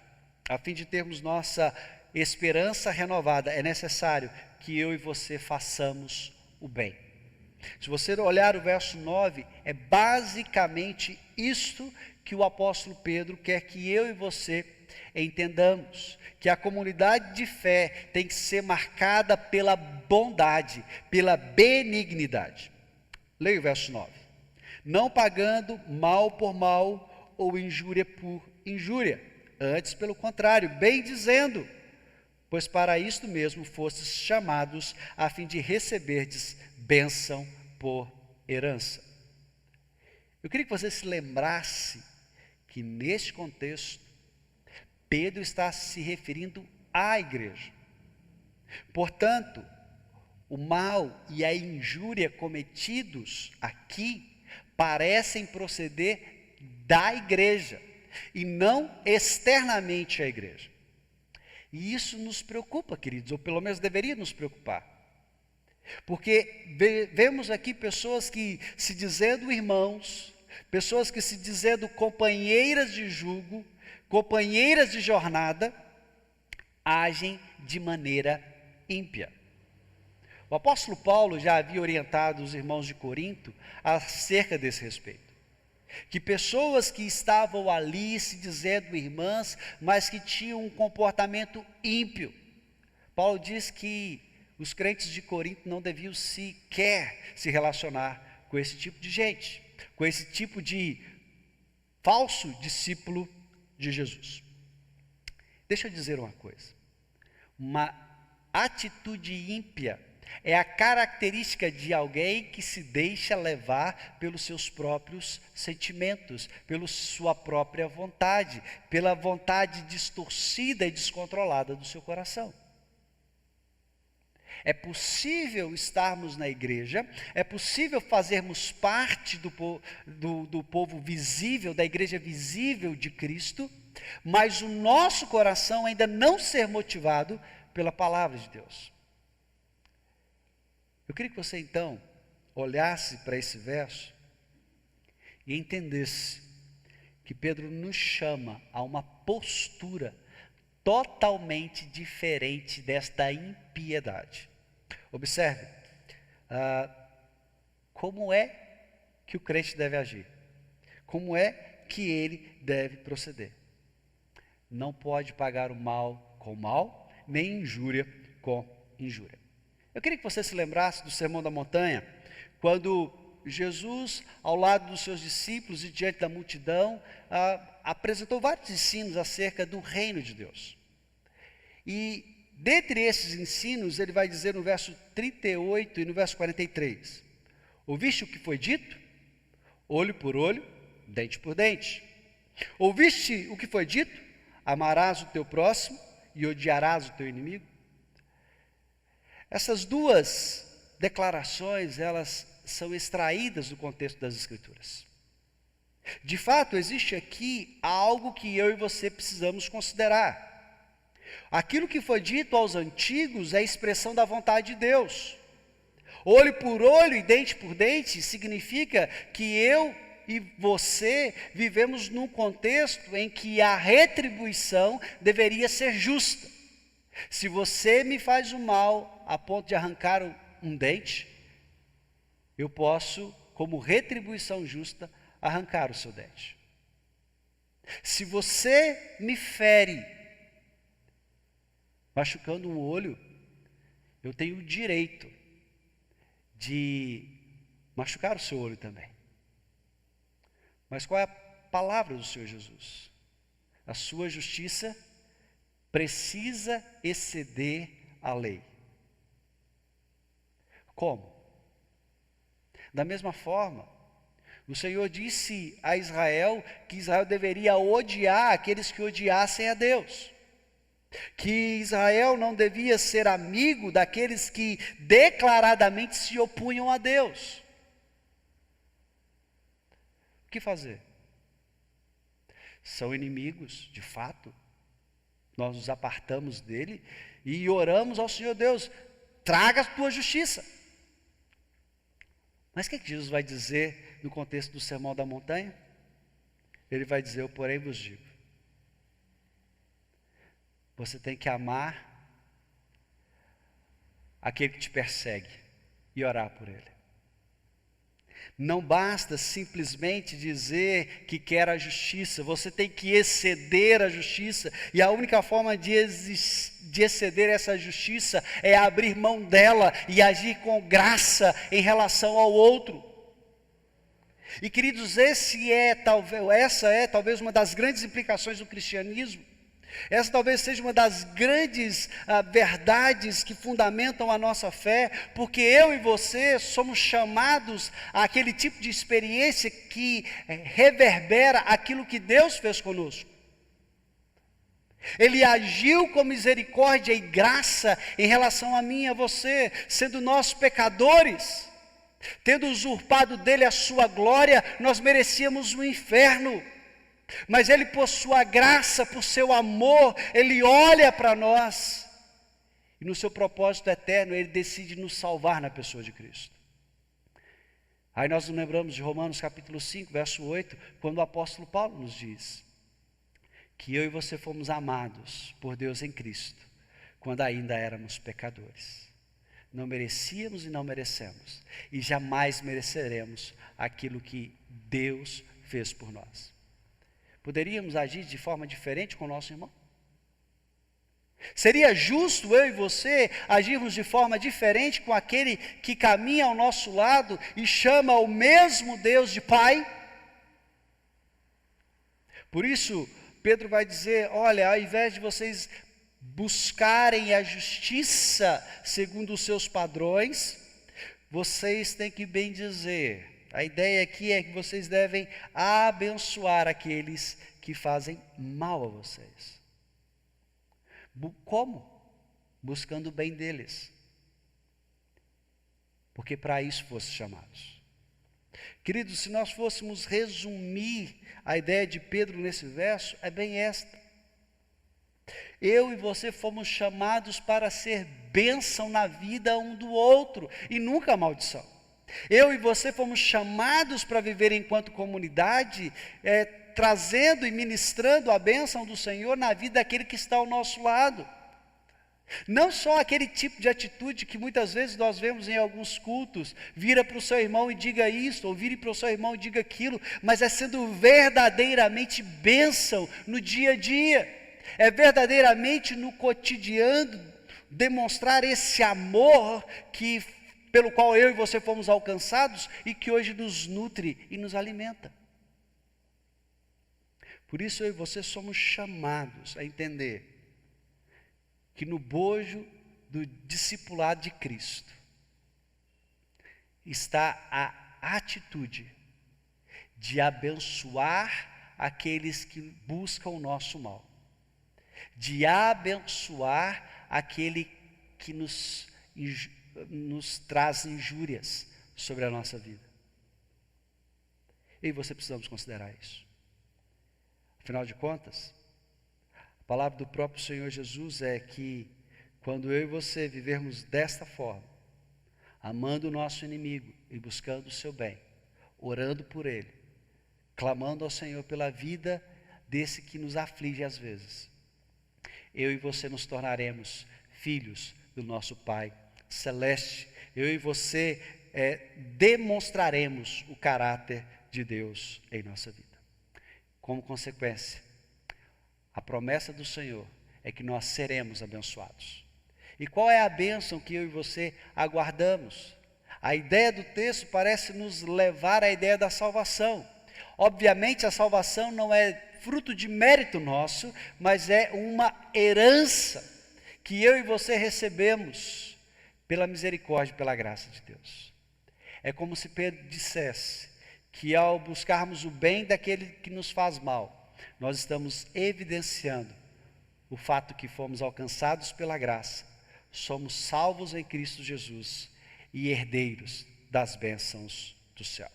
a fim de termos nossa esperança renovada, é necessário que eu e você façamos o bem. Se você olhar o verso 9, é basicamente isto que o apóstolo Pedro quer que eu e você entendamos, que a comunidade de fé tem que ser marcada pela bondade, pela benignidade. Leia o verso 9. Não pagando mal por mal ou injúria por injúria, antes pelo contrário, bem dizendo, pois para isto mesmo fostes chamados, a fim de receberdes bênção por herança. Eu queria que você se lembrasse que neste contexto, Pedro está se referindo à igreja. Portanto, o mal e a injúria cometidos aqui parecem proceder da igreja e não externamente à igreja. E isso nos preocupa, queridos, ou pelo menos deveria nos preocupar. Porque vemos aqui pessoas que se dizendo irmãos, pessoas que se dizendo companheiras de jugo, companheiras de jornada, agem de maneira ímpia. O apóstolo Paulo já havia orientado os irmãos de Corinto acerca desse respeito. Que pessoas que estavam ali se dizendo irmãs, mas que tinham um comportamento ímpio. Paulo diz que os crentes de Corinto não deviam sequer se relacionar com esse tipo de gente, com esse tipo de falso discípulo de Jesus. Deixa eu dizer uma coisa. Uma atitude ímpia é a característica de alguém que se deixa levar pelos seus próprios sentimentos, pela sua própria vontade, pela vontade distorcida e descontrolada do seu coração. É possível estarmos na igreja, é possível fazermos parte do povo visível, da igreja visível de Cristo, mas o nosso coração ainda não ser motivado pela palavra de Deus. Eu queria que você então olhasse para esse verso e entendesse que Pedro nos chama a uma postura totalmente diferente desta impiedade. Observe, como é que o crente deve agir, como é que ele deve proceder. Não pode pagar o mal com mal, nem injúria com injúria. Eu queria que você se lembrasse do Sermão da Montanha, quando Jesus, ao lado dos seus discípulos e diante da multidão, apresentou vários ensinos acerca do reino de Deus. E dentre esses ensinos, ele vai dizer no verso 38 e no verso 43, ouviste o que foi dito? Olho por olho, dente por dente. Ouviste o que foi dito? Amarás o teu próximo e odiarás o teu inimigo. Essas duas declarações, elas são extraídas do contexto das Escrituras. De fato, existe aqui algo que eu e você precisamos considerar. Aquilo que foi dito aos antigos é a expressão da vontade de Deus. Olho por olho e dente por dente significa que eu e você vivemos num contexto em que a retribuição deveria ser justa. Se você me faz o mal a ponto de arrancar um dente, eu posso, como retribuição justa, arrancar o seu dente. Se você me fere, machucando um olho, eu tenho o direito de machucar o seu olho também. Mas qual é a palavra do Senhor Jesus? A sua justiça precisa exceder a lei. Como? Da mesma forma, o Senhor disse a Israel que Israel deveria odiar aqueles que odiassem a Deus. Que Israel não devia ser amigo daqueles que declaradamente se opunham a Deus. O que fazer? São inimigos, de fato. Nós nos apartamos dele e oramos ao Senhor Deus, traga a tua justiça. Mas o que Jesus vai dizer no contexto do Sermão da Montanha? Ele vai dizer, eu porém vos digo, você tem que amar aquele que te persegue e orar por ele. Não basta simplesmente dizer que quer a justiça, você tem que exceder a justiça, e a única forma de exceder essa justiça é abrir mão dela e agir com graça em relação ao outro. E queridos, essa é talvez uma das grandes implicações do cristianismo. Essa talvez seja uma das grandes verdades que fundamentam a nossa fé, porque eu e você somos chamados àquele tipo de experiência que reverbera aquilo que Deus fez conosco. Ele agiu com misericórdia e graça em relação a mim e a você, sendo nós pecadores, tendo usurpado dele a sua glória, nós merecíamos o inferno. Mas ele, por sua graça, por seu amor, ele olha para nós e no seu propósito eterno ele decide nos salvar na pessoa de Cristo. Aí nós nos lembramos de Romanos capítulo 5, verso 8, quando o apóstolo Paulo nos diz que eu e você fomos amados por Deus em Cristo, quando ainda éramos pecadores. Não merecíamos e não merecemos. E jamais mereceremos aquilo que Deus fez por nós. Poderíamos agir de forma diferente com o nosso irmão? Seria justo eu e você agirmos de forma diferente com aquele que caminha ao nosso lado e chama o mesmo Deus de Pai? Por isso, Pedro vai dizer, olha, ao invés de vocês buscarem a justiça segundo os seus padrões, vocês têm que bem dizer. A ideia aqui é que vocês devem abençoar aqueles que fazem mal a vocês. Como? Buscando o bem deles. Porque para isso fossem chamados. Queridos, se nós fôssemos resumir a ideia de Pedro nesse verso, é bem esta. Eu e você fomos chamados para ser bênção na vida um do outro e nunca maldição. Eu e você fomos chamados para viver enquanto comunidade, trazendo e ministrando a bênção do Senhor na vida daquele que está ao nosso lado. Não só aquele tipo de atitude que muitas vezes nós vemos em alguns cultos, vira para o seu irmão e diga isso, ou vire para o seu irmão e diga aquilo, mas é sendo verdadeiramente bênção no dia a dia. É verdadeiramente no cotidiano demonstrar esse amor pelo qual eu e você fomos alcançados e que hoje nos nutre e nos alimenta. Por isso eu e você somos chamados a entender que no bojo do discipulado de Cristo está a atitude de abençoar aqueles que buscam o nosso mal, de abençoar aquele que nos traz injúrias sobre a nossa vida. Eu e você precisamos considerar isso. Afinal de contas, a palavra do próprio Senhor Jesus é que quando eu e você vivermos desta forma, amando o nosso inimigo e buscando o seu bem, orando por ele, clamando ao Senhor pela vida desse que nos aflige às vezes, eu e você nos tornaremos filhos do nosso Pai Celeste. Eu e você demonstraremos o caráter de Deus em nossa vida. Como consequência, a promessa do Senhor é que nós seremos abençoados. E qual é a bênção que eu e você aguardamos? A ideia do texto parece nos levar à ideia da salvação. Obviamente a salvação não é fruto de mérito nosso, mas é uma herança que eu e você recebemos pela misericórdia e pela graça de Deus. É como se Pedro dissesse que ao buscarmos o bem daquele que nos faz mal, nós estamos evidenciando o fato que fomos alcançados pela graça, somos salvos em Cristo Jesus e herdeiros das bênçãos do céu.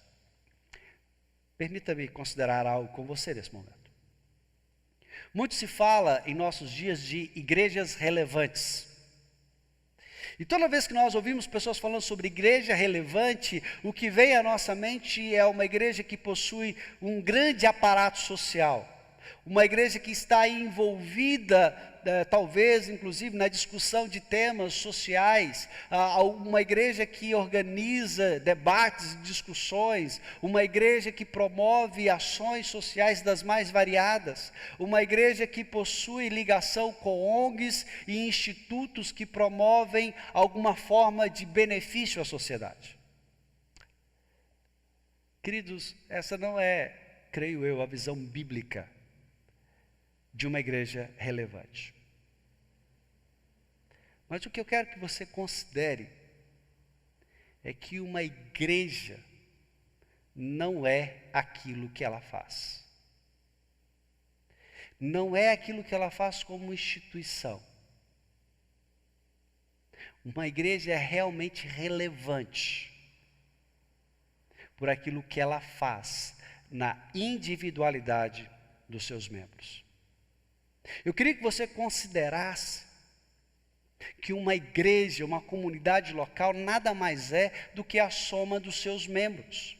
Permita-me considerar algo com você nesse momento. Muito se fala em nossos dias de igrejas relevantes. E toda vez que nós ouvimos pessoas falando sobre igreja relevante, o que vem à nossa mente é uma igreja que possui um grande aparato social. Uma igreja que está envolvida, talvez, inclusive, na discussão de temas sociais. Uma igreja que organiza debates e discussões. Uma igreja que promove ações sociais das mais variadas. Uma igreja que possui ligação com ONGs e institutos que promovem alguma forma de benefício à sociedade. Queridos, essa não é, creio eu, a visão bíblica de uma igreja relevante. Mas o que eu quero que você considere é que uma igreja não é aquilo que ela faz. Não é aquilo que ela faz como instituição. Uma igreja é realmente relevante por aquilo que ela faz na individualidade dos seus membros. Eu queria que você considerasse que uma igreja, uma comunidade local, nada mais é do que a soma dos seus membros.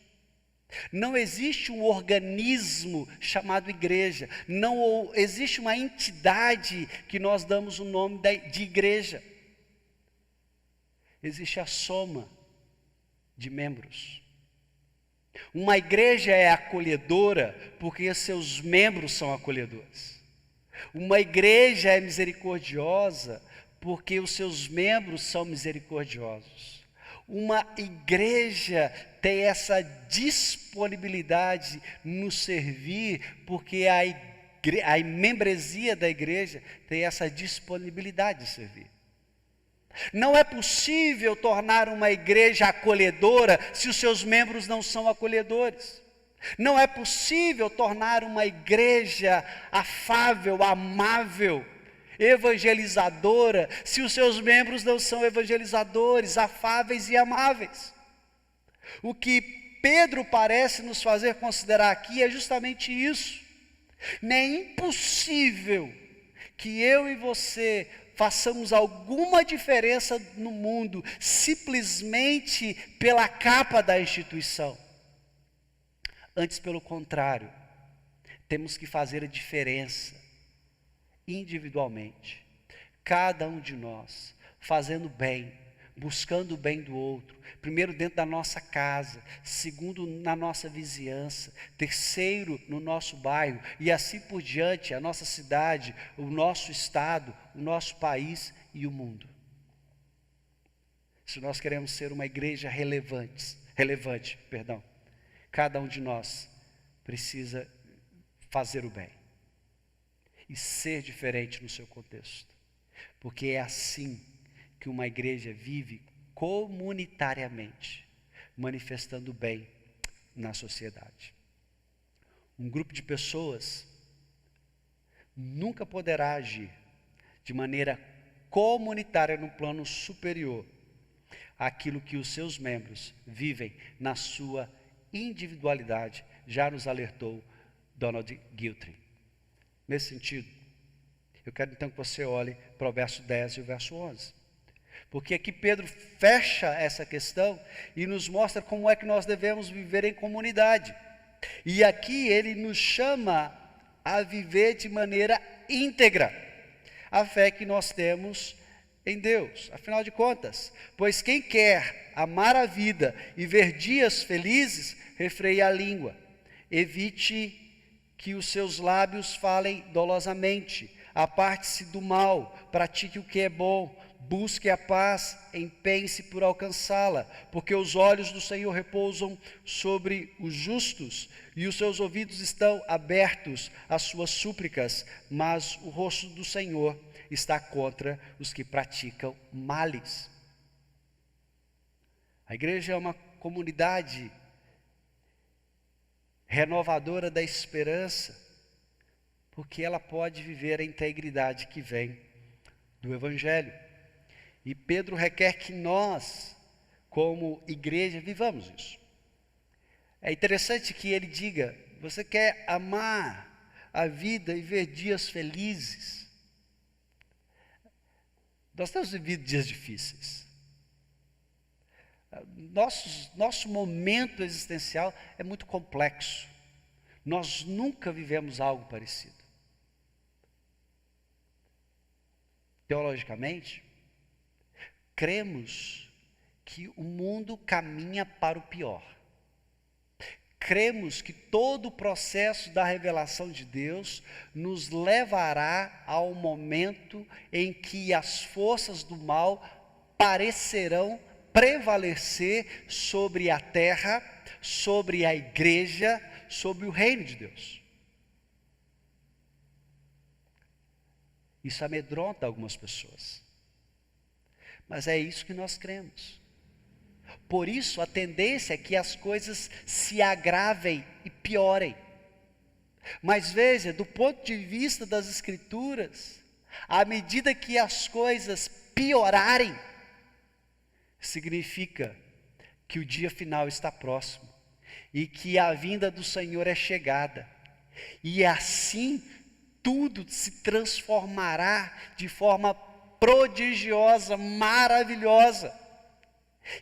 Não existe um organismo chamado igreja, não existe uma entidade que nós damos o nome de igreja. existe a soma de membros. Uma igreja é acolhedora porque seus membros são acolhedores. Uma igreja é misericordiosa porque os seus membros são misericordiosos. Uma igreja tem essa disponibilidade no servir porque a membresia da igreja tem essa disponibilidade de servir. Não é possível tornar uma igreja acolhedora se os seus membros não são acolhedores. Não é possível tornar uma igreja afável, amável, evangelizadora, se os seus membros não são evangelizadores, afáveis e amáveis. O que Pedro parece nos fazer considerar aqui é justamente isso. Não é impossível que eu e você façamos alguma diferença no mundo simplesmente pela capa da instituição. Antes, pelo contrário, temos que fazer a diferença individualmente. Cada um de nós fazendo bem, buscando o bem do outro. Primeiro dentro da nossa casa, segundo na nossa vizinhança, terceiro no nosso bairro e assim por diante, a nossa cidade, o nosso estado, o nosso país e o mundo. Se nós queremos ser uma igreja relevante, cada um de nós precisa fazer o bem e ser diferente no seu contexto, porque é assim que uma igreja vive comunitariamente, manifestando o bem na sociedade. Um grupo de pessoas nunca poderá agir de maneira comunitária no plano superior àquilo que os seus membros vivem na sua individualidade, já nos alertou Donald Guthrie. Nesse sentido, eu quero então que você olhe para o verso 10 e o verso 11. Porque aqui Pedro fecha essa questão e nos mostra como é que nós devemos viver em comunidade. E aqui ele nos chama a viver de maneira íntegra a fé que nós temos em Deus. Afinal de contas, pois quem quer amar a vida e ver dias felizes, refreie a língua. Evite que os seus lábios falem dolosamente. Aparte-se do mal, pratique o que é bom. Busque a paz, empenhe-se por alcançá-la, porque os olhos do Senhor repousam sobre os justos e os seus ouvidos estão abertos às suas súplicas, mas o rosto do Senhor está contra os que praticam males. A igreja é uma comunidade renovadora da esperança, porque ela pode viver a integridade que vem do Evangelho. E Pedro requer que nós, como igreja, vivamos isso. É interessante que ele diga: você quer amar a vida e ver dias felizes? Nós temos vivido dias difíceis. Nosso momento existencial é muito complexo. Nós nunca vivemos algo parecido. Teologicamente, cremos que o mundo caminha para o pior. Cremos que todo o processo da revelação de Deus nos levará ao momento em que as forças do mal parecerão prevalecer sobre a terra, sobre a igreja, sobre o reino de Deus. Isso amedronta algumas pessoas. Mas é isso que nós cremos. Por isso, a tendência é que as coisas se agravem e piorem. Mas veja, do ponto de vista das Escrituras, à medida que as coisas piorarem, significa que o dia final está próximo e que a vinda do Senhor é chegada. E assim, tudo se transformará de forma prodigiosa, maravilhosa.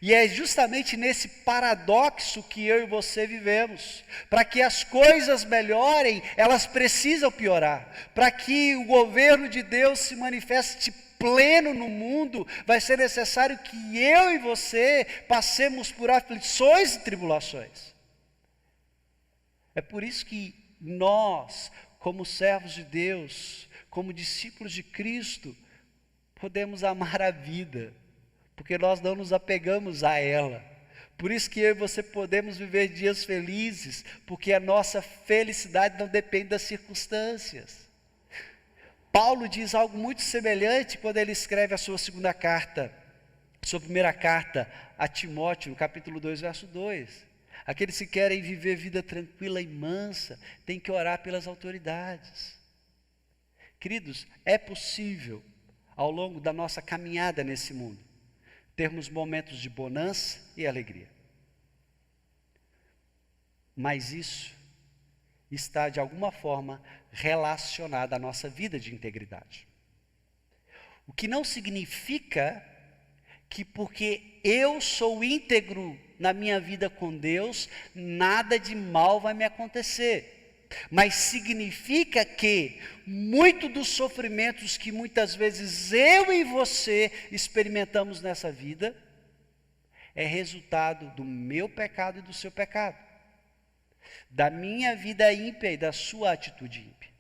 E é justamente nesse paradoxo que eu e você vivemos. Para que as coisas melhorem, elas precisam piorar. Para que o governo de Deus se manifeste pleno no mundo, vai ser necessário que eu e você passemos por aflições e tribulações. É por isso que nós, como servos de Deus, como discípulos de Cristo, podemos amar a vida, porque nós não nos apegamos a ela. Por isso que eu e você podemos viver dias felizes, porque a nossa felicidade não depende das circunstâncias. Paulo diz algo muito semelhante quando ele escreve a sua primeira carta a Timóteo, no capítulo 2, verso 2. Aqueles que querem viver vida tranquila e mansa, têm que orar pelas autoridades. Queridos, é possível, ao longo da nossa caminhada nesse mundo, termos momentos de bonança e alegria. Mas isso está, de alguma forma, relacionado à nossa vida de integridade. O que não significa que porque eu sou íntegro na minha vida com Deus, nada de mal vai me acontecer. Mas significa que muito dos sofrimentos que muitas vezes eu e você experimentamos nessa vida é resultado do meu pecado e do seu pecado, da minha vida ímpia e da sua atitude ímpia.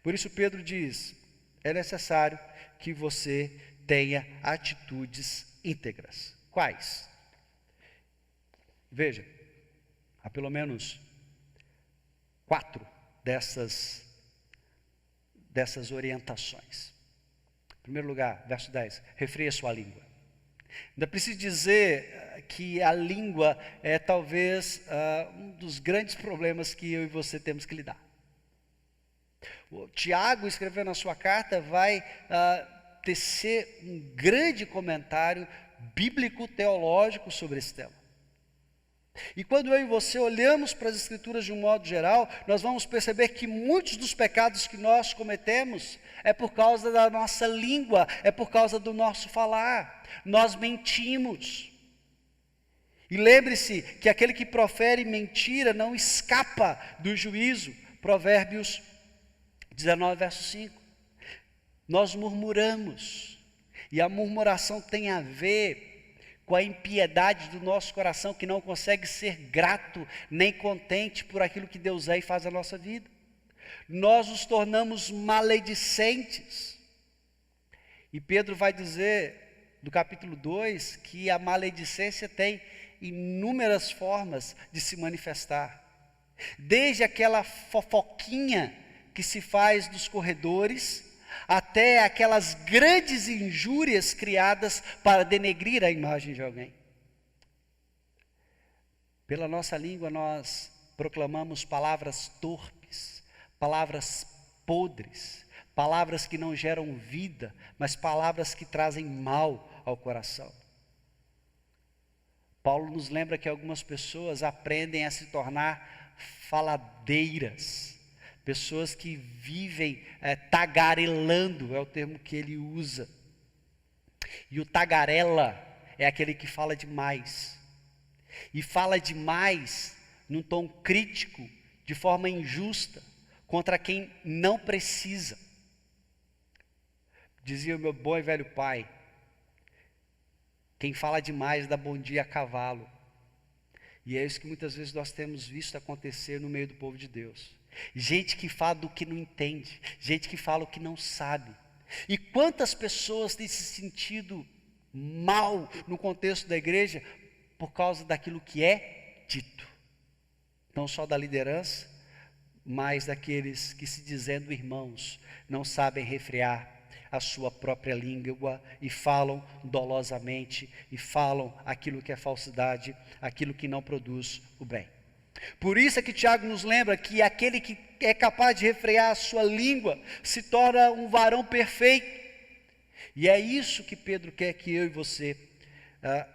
Por isso Pedro diz, é necessário que você tenha atitudes íntegras. Quais? Veja, há pelo menos 4 dessas orientações. Em primeiro lugar, verso 10, refreia sua língua. Ainda preciso dizer que a língua é talvez um dos grandes problemas que eu e você temos que lidar. O Tiago, escrevendo a sua carta, vai tecer um grande comentário bíblico-teológico sobre esse tema. E quando eu e você olhamos para as Escrituras de um modo geral, nós vamos perceber que muitos dos pecados que nós cometemos é por causa da nossa língua, é por causa do nosso falar. Nós mentimos. E lembre-se que aquele que profere mentira não escapa do juízo. Provérbios 19, verso 5. Nós murmuramos, e a murmuração tem a ver com a impiedade do nosso coração, que não consegue ser grato nem contente por aquilo que Deus é e faz na nossa vida. Nós nos tornamos maledicentes. E Pedro vai dizer, no capítulo 2, que a maledicência tem inúmeras formas de se manifestar. Desde aquela fofoquinha que se faz nos corredores, até aquelas grandes injúrias criadas para denegrir a imagem de alguém. Pela nossa língua nós proclamamos palavras torpes, palavras podres, palavras que não geram vida, mas palavras que trazem mal ao coração. Paulo nos lembra que algumas pessoas aprendem a se tornar faladeiras, pessoas que vivem tagarelando, é o termo que ele usa. E o tagarela é aquele que fala demais. E fala demais num tom crítico, de forma injusta, contra quem não precisa. Dizia o meu bom e velho pai, quem fala demais dá bom dia a cavalo. E é isso que muitas vezes nós temos visto acontecer no meio do povo de Deus. Gente que fala do que não entende, gente que fala o que não sabe. E quantas pessoas têm se sentido mal no contexto da igreja por causa daquilo que é dito. Não só da liderança, mas daqueles que, se dizendo irmãos, não sabem refrear a sua própria língua e falam dolosamente e falam aquilo que é falsidade, aquilo que não produz o bem. Por isso é que Tiago nos lembra que aquele que é capaz de refrear a sua língua se torna um varão perfeito. E é isso que Pedro quer que eu e você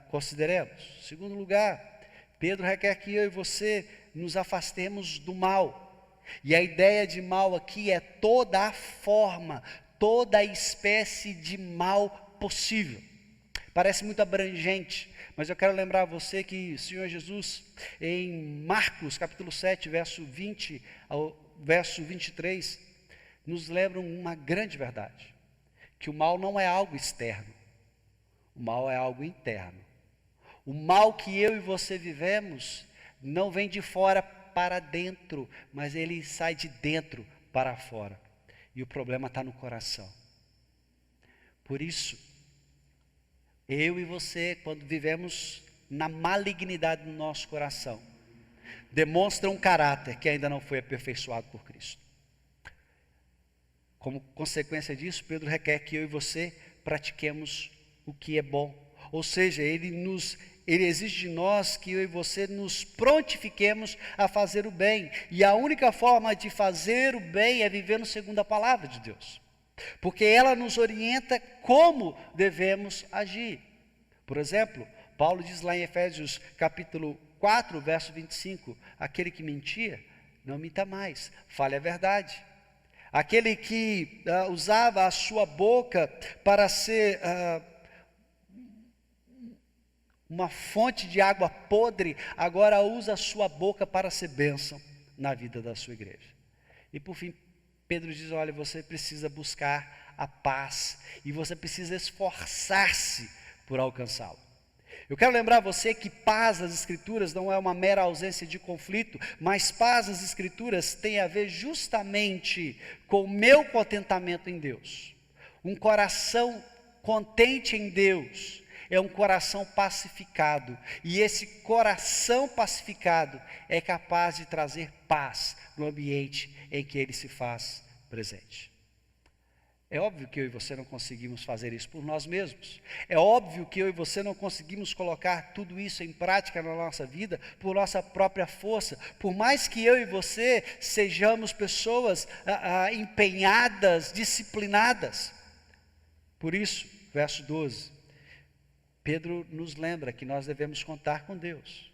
consideremos. Segundo lugar, Pedro requer que eu e você nos afastemos do mal. E a ideia de mal aqui é toda a forma, toda a espécie de mal possível. Parece muito abrangente, mas eu quero lembrar a você que o Senhor Jesus, em Marcos capítulo 7, verso 20 ao verso 23, nos lembra uma grande verdade, que o mal não é algo externo, o mal é algo interno. O mal que eu e você vivemos não vem de fora para dentro, mas ele sai de dentro para fora. E o problema está no coração. Por isso, eu e você, quando vivemos na malignidade do nosso coração, demonstra um caráter que ainda não foi aperfeiçoado por Cristo. Como consequência disso, Pedro requer que eu e você pratiquemos o que é bom. Ou seja, ele exige de nós que eu e você nos prontifiquemos a fazer o bem. E a única forma de fazer o bem é vivendo segundo a palavra de Deus. Porque ela nos orienta como devemos agir. Por exemplo, Paulo diz lá em Efésios capítulo 4, verso 25, aquele que mentia, não minta mais, fale a verdade. Aquele que usava a sua boca para ser uma fonte de água podre, agora usa a sua boca para ser bênção na vida da sua igreja. E por fim, Pedro diz, olha, você precisa buscar a paz, e você precisa esforçar-se por alcançá-la. Eu quero lembrar você que paz nas Escrituras não é uma mera ausência de conflito, mas paz nas Escrituras tem a ver justamente com o meu contentamento em Deus. Um coração contente em Deus é um coração pacificado, e esse coração pacificado é capaz de trazer paz no ambiente em que ele se faz presente. É óbvio que eu e você não conseguimos fazer isso por nós mesmos. É óbvio que eu e você não conseguimos colocar tudo isso em prática na nossa vida por nossa própria força. Por mais que eu e você sejamos pessoas empenhadas, disciplinadas. Por isso, verso 12, Pedro nos lembra que nós devemos contar com Deus,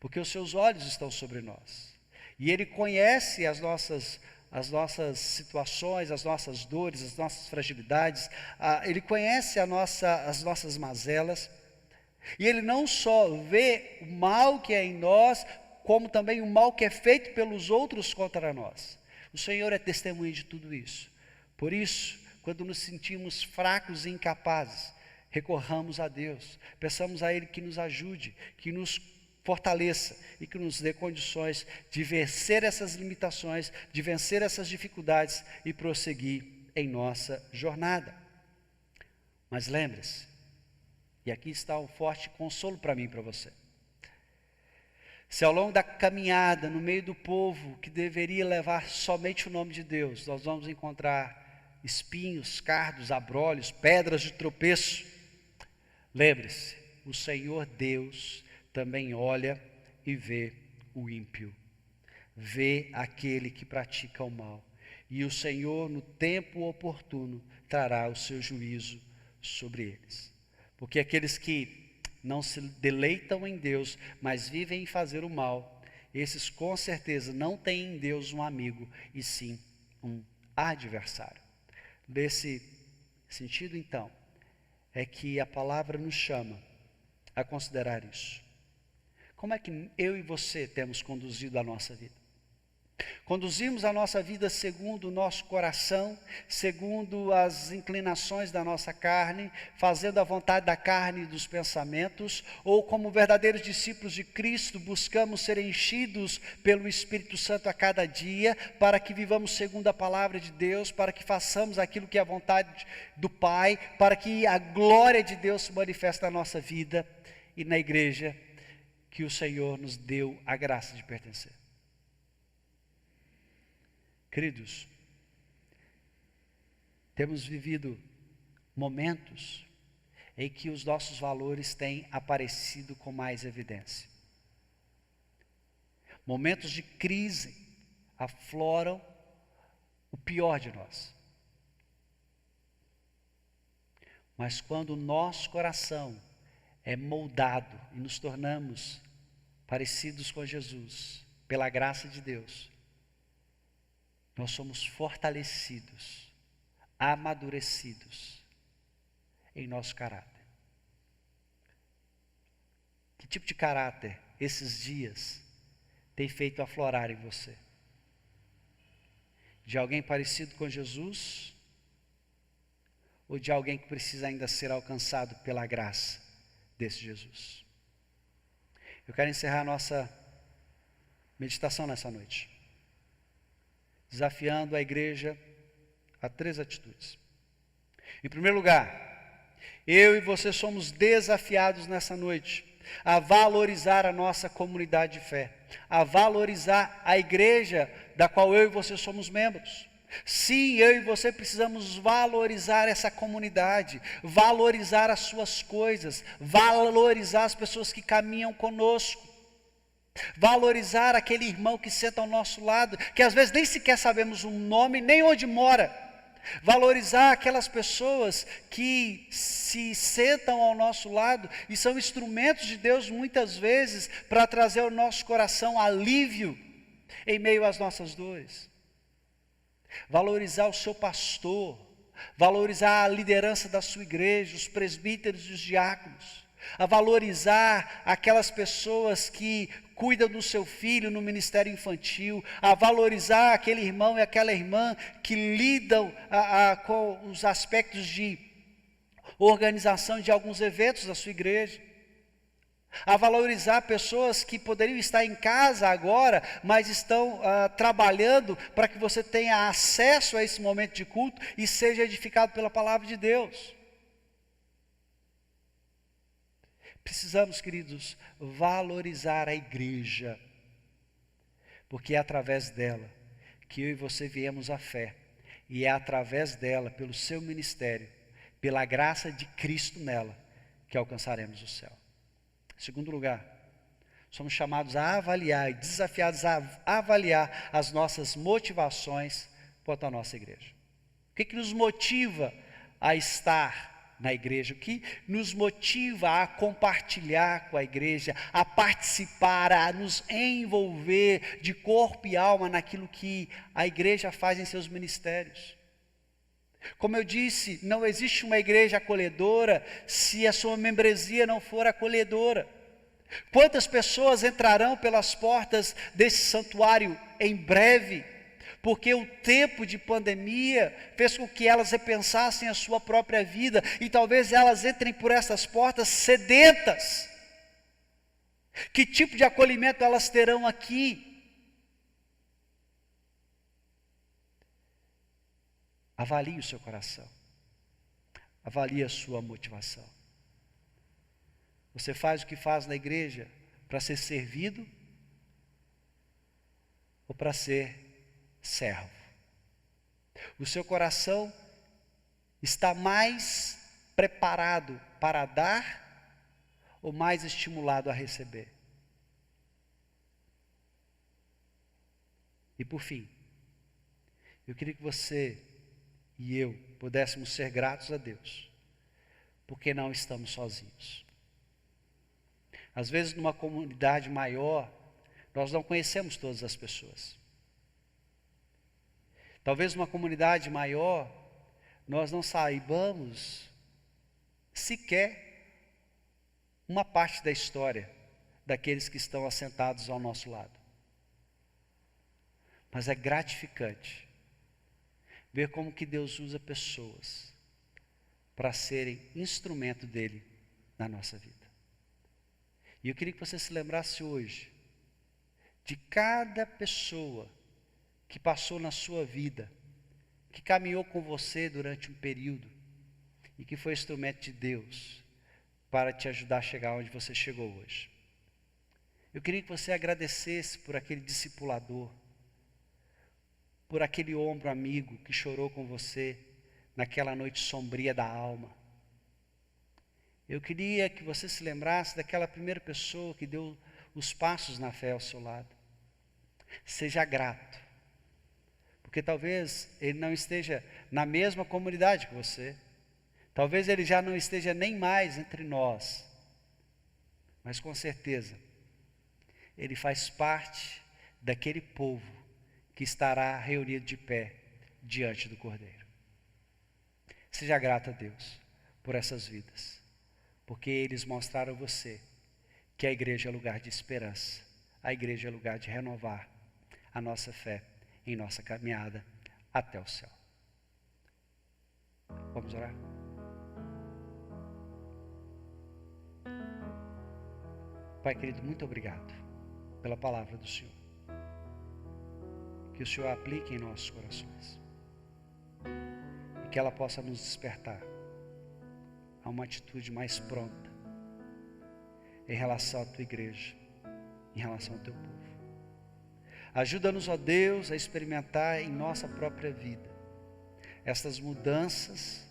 porque os seus olhos estão sobre nós. E Ele conhece as nossas situações, as nossas dores, as nossas fragilidades, Ele conhece as nossas mazelas, e Ele não só vê o mal que é em nós, como também o mal que é feito pelos outros contra nós. O Senhor é testemunha de tudo isso. Por isso, quando nos sentimos fracos e incapazes, recorramos a Deus, peçamos a Ele que nos ajude, que nos fortaleça e que nos dê condições de vencer essas limitações, de vencer essas dificuldades e prosseguir em nossa jornada. Mas lembre-se, e aqui está um forte consolo para mim e para você. Se ao longo da caminhada, no meio do povo que deveria levar somente o nome de Deus, nós vamos encontrar espinhos, cardos, abrolhos, pedras de tropeço, lembre-se, o Senhor Deus também olha e vê o ímpio, vê aquele que pratica o mal, e o Senhor no tempo oportuno trará o seu juízo sobre eles, porque aqueles que não se deleitam em Deus, mas vivem em fazer o mal, esses com certeza não têm em Deus um amigo, e sim um adversário. Nesse sentido, então, é que a palavra nos chama a considerar isso. Como é que eu e você temos conduzido a nossa vida? Conduzimos a nossa vida segundo o nosso coração, segundo as inclinações da nossa carne, fazendo a vontade da carne e dos pensamentos, ou como verdadeiros discípulos de Cristo, buscamos ser enchidos pelo Espírito Santo a cada dia, para que vivamos segundo a palavra de Deus, para que façamos aquilo que é a vontade do Pai, para que a glória de Deus se manifeste na nossa vida e na igreja que o Senhor nos deu a graça de pertencer. Queridos, temos vivido momentos em que os nossos valores têm aparecido com mais evidência. Momentos de crise afloram o pior de nós. Mas quando o nosso coração é moldado e nos tornamos parecidos com Jesus, pela graça de Deus, nós somos fortalecidos, amadurecidos em nosso caráter. Que tipo de caráter esses dias tem feito aflorar em você? De alguém parecido com Jesus? ou de alguém que precisa ainda ser alcançado pela graça desse Jesus? Eu quero encerrar nossa meditação nessa noite, desafiando a igreja a 3 atitudes. Em primeiro lugar, eu e você somos desafiados nessa noite a valorizar a nossa comunidade de fé, a valorizar a igreja da qual eu e você somos membros. Sim, eu e você precisamos valorizar essa comunidade, valorizar as suas coisas, valorizar as pessoas que caminham conosco, valorizar aquele irmão que senta ao nosso lado, que às vezes nem sequer sabemos o nome, nem onde mora. Valorizar aquelas pessoas que se sentam ao nosso lado e são instrumentos de Deus muitas vezes para trazer ao nosso coração alívio em meio às nossas dores. Valorizar o seu pastor, valorizar a liderança da sua igreja, os presbíteros e os diáconos, a valorizar aquelas pessoas que cuidam do seu filho no ministério infantil, a valorizar aquele irmão e aquela irmã que lidam com os aspectos de organização de alguns eventos da sua igreja, a valorizar pessoas que poderiam estar em casa agora, mas estão trabalhando para que você tenha acesso a esse momento de culto e seja edificado pela palavra de Deus. Precisamos, queridos, valorizar a igreja, porque é através dela que eu e você viemos à fé, e é através dela, pelo seu ministério, pela graça de Cristo nela, que alcançaremos o céu. Em segundo lugar, somos chamados a avaliar e desafiados a avaliar as nossas motivações quanto à nossa igreja. O que nos motiva a estar na igreja? O que nos motiva a compartilhar com a igreja, a participar, a nos envolver de corpo e alma naquilo que a igreja faz em seus ministérios? Como eu disse, não existe uma igreja acolhedora se a sua membresia não for acolhedora. Quantas pessoas entrarão pelas portas desse santuário em breve, porque o tempo de pandemia fez com que elas repensassem a sua própria vida, e talvez elas entrem por essas portas sedentas. Que tipo de acolhimento elas terão aqui? Avalie o seu coração, avalie a sua motivação. Você faz o que faz na igreja para ser servido ou para ser servo? O seu coração está mais preparado para dar ou mais estimulado a receber? E por fim, eu queria que você e eu pudéssemos ser gratos a Deus, porque não estamos sozinhos. Às vezes, numa comunidade maior, nós não conhecemos todas as pessoas. Talvez numa comunidade maior, nós não saibamos sequer uma parte da história daqueles que estão assentados ao nosso lado. Mas é gratificante ver como que Deus usa pessoas para serem instrumento dele na nossa vida. E eu queria que você se lembrasse hoje de cada pessoa que passou na sua vida, que caminhou com você durante um período e que foi instrumento de Deus para te ajudar a chegar onde você chegou hoje. Eu queria que você agradecesse por aquele discipulador, por aquele ombro amigo que chorou com você naquela noite sombria da alma. Eu queria que você se lembrasse daquela primeira pessoa que deu os passos na fé ao seu lado. Seja grato, porque talvez ele não esteja na mesma comunidade que você, talvez ele já não esteja nem mais entre nós, mas com certeza ele faz parte daquele povo que estará reunido de pé diante do Cordeiro. Seja grato a Deus por essas vidas, porque eles mostraram a você que a igreja é lugar de esperança, a igreja é lugar de renovar a nossa fé em nossa caminhada até o céu. Vamos orar? Pai querido, muito obrigado pela palavra do Senhor. Que o Senhor aplique em nossos corações. E que ela possa nos despertar a uma atitude mais pronta em relação à tua igreja, em relação ao teu povo. Ajuda-nos, ó Deus, a experimentar em nossa própria vida estas mudanças,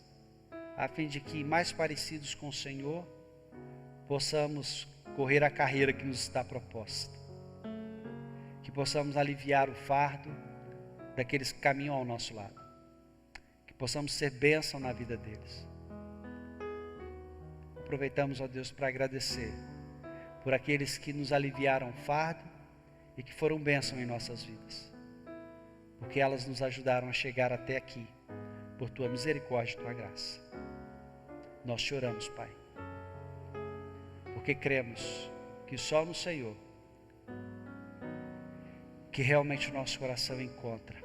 a fim de que, mais parecidos com o Senhor, possamos correr a carreira que nos está proposta. Que possamos aliviar o fardo daqueles que caminham ao nosso lado. Que possamos ser bênção na vida deles. Aproveitamos, ó Deus, para agradecer por aqueles que nos aliviaram o fardo e que foram bênção em nossas vidas. Porque elas nos ajudaram a chegar até aqui, por tua misericórdia e tua graça. Nós te oramos, Pai, porque cremos que só no Senhor que realmente o nosso coração encontra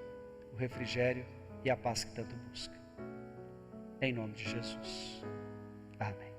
o refrigério e a paz que tanto busca. Em nome de Jesus. Amém.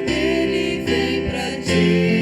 Ele vem pra ti.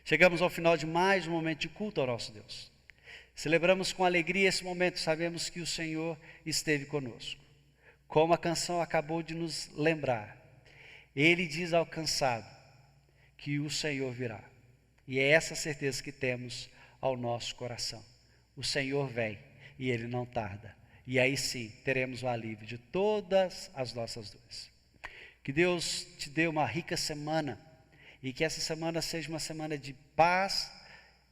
Chegamos ao final de mais um momento de culto ao nosso Deus. Celebramos com alegria esse momento, sabemos que o Senhor esteve conosco. Como a canção acabou de nos lembrar, Ele diz ao cansado que o Senhor virá. E é essa certeza que temos ao nosso coração. O Senhor vem e Ele não tarda. E aí sim, teremos o alívio de todas as nossas dores. Que Deus te dê uma rica semana e que essa semana seja uma semana de paz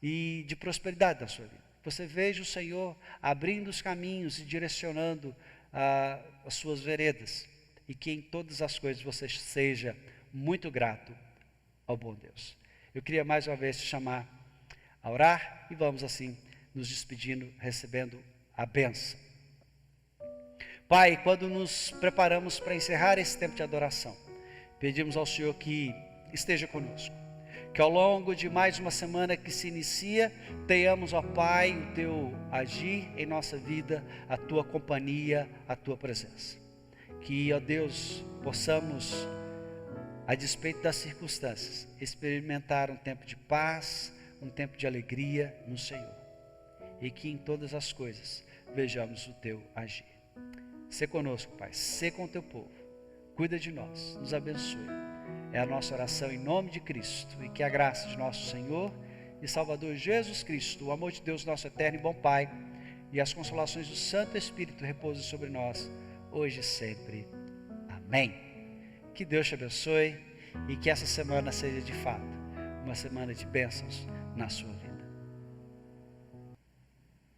e de prosperidade na sua vida. Você veja o Senhor abrindo os caminhos e direcionando as suas veredas. E que em todas as coisas você seja muito grato ao bom Deus. Eu queria mais uma vez te chamar a orar e vamos assim nos despedindo, recebendo a bênção. Pai, quando nos preparamos para encerrar esse tempo de adoração, pedimos ao Senhor que esteja conosco. Que ao longo de mais uma semana que se inicia, tenhamos, ó Pai, o Teu agir em nossa vida, a Tua companhia, a Tua presença. Que, ó Deus, possamos, a despeito das circunstâncias, experimentar um tempo de paz, um tempo de alegria no Senhor. E que em todas as coisas vejamos o Teu agir. Sê conosco, Pai, sê com o Teu povo. Cuida de nós, nos abençoe. É a nossa oração em nome de Cristo. E que a graça de nosso Senhor e Salvador Jesus Cristo, o amor de Deus, nosso eterno e bom Pai, e as consolações do Santo Espírito repousem sobre nós, hoje e sempre. Amém. Que Deus te abençoe e que essa semana seja de fato uma semana de bênçãos na sua vida.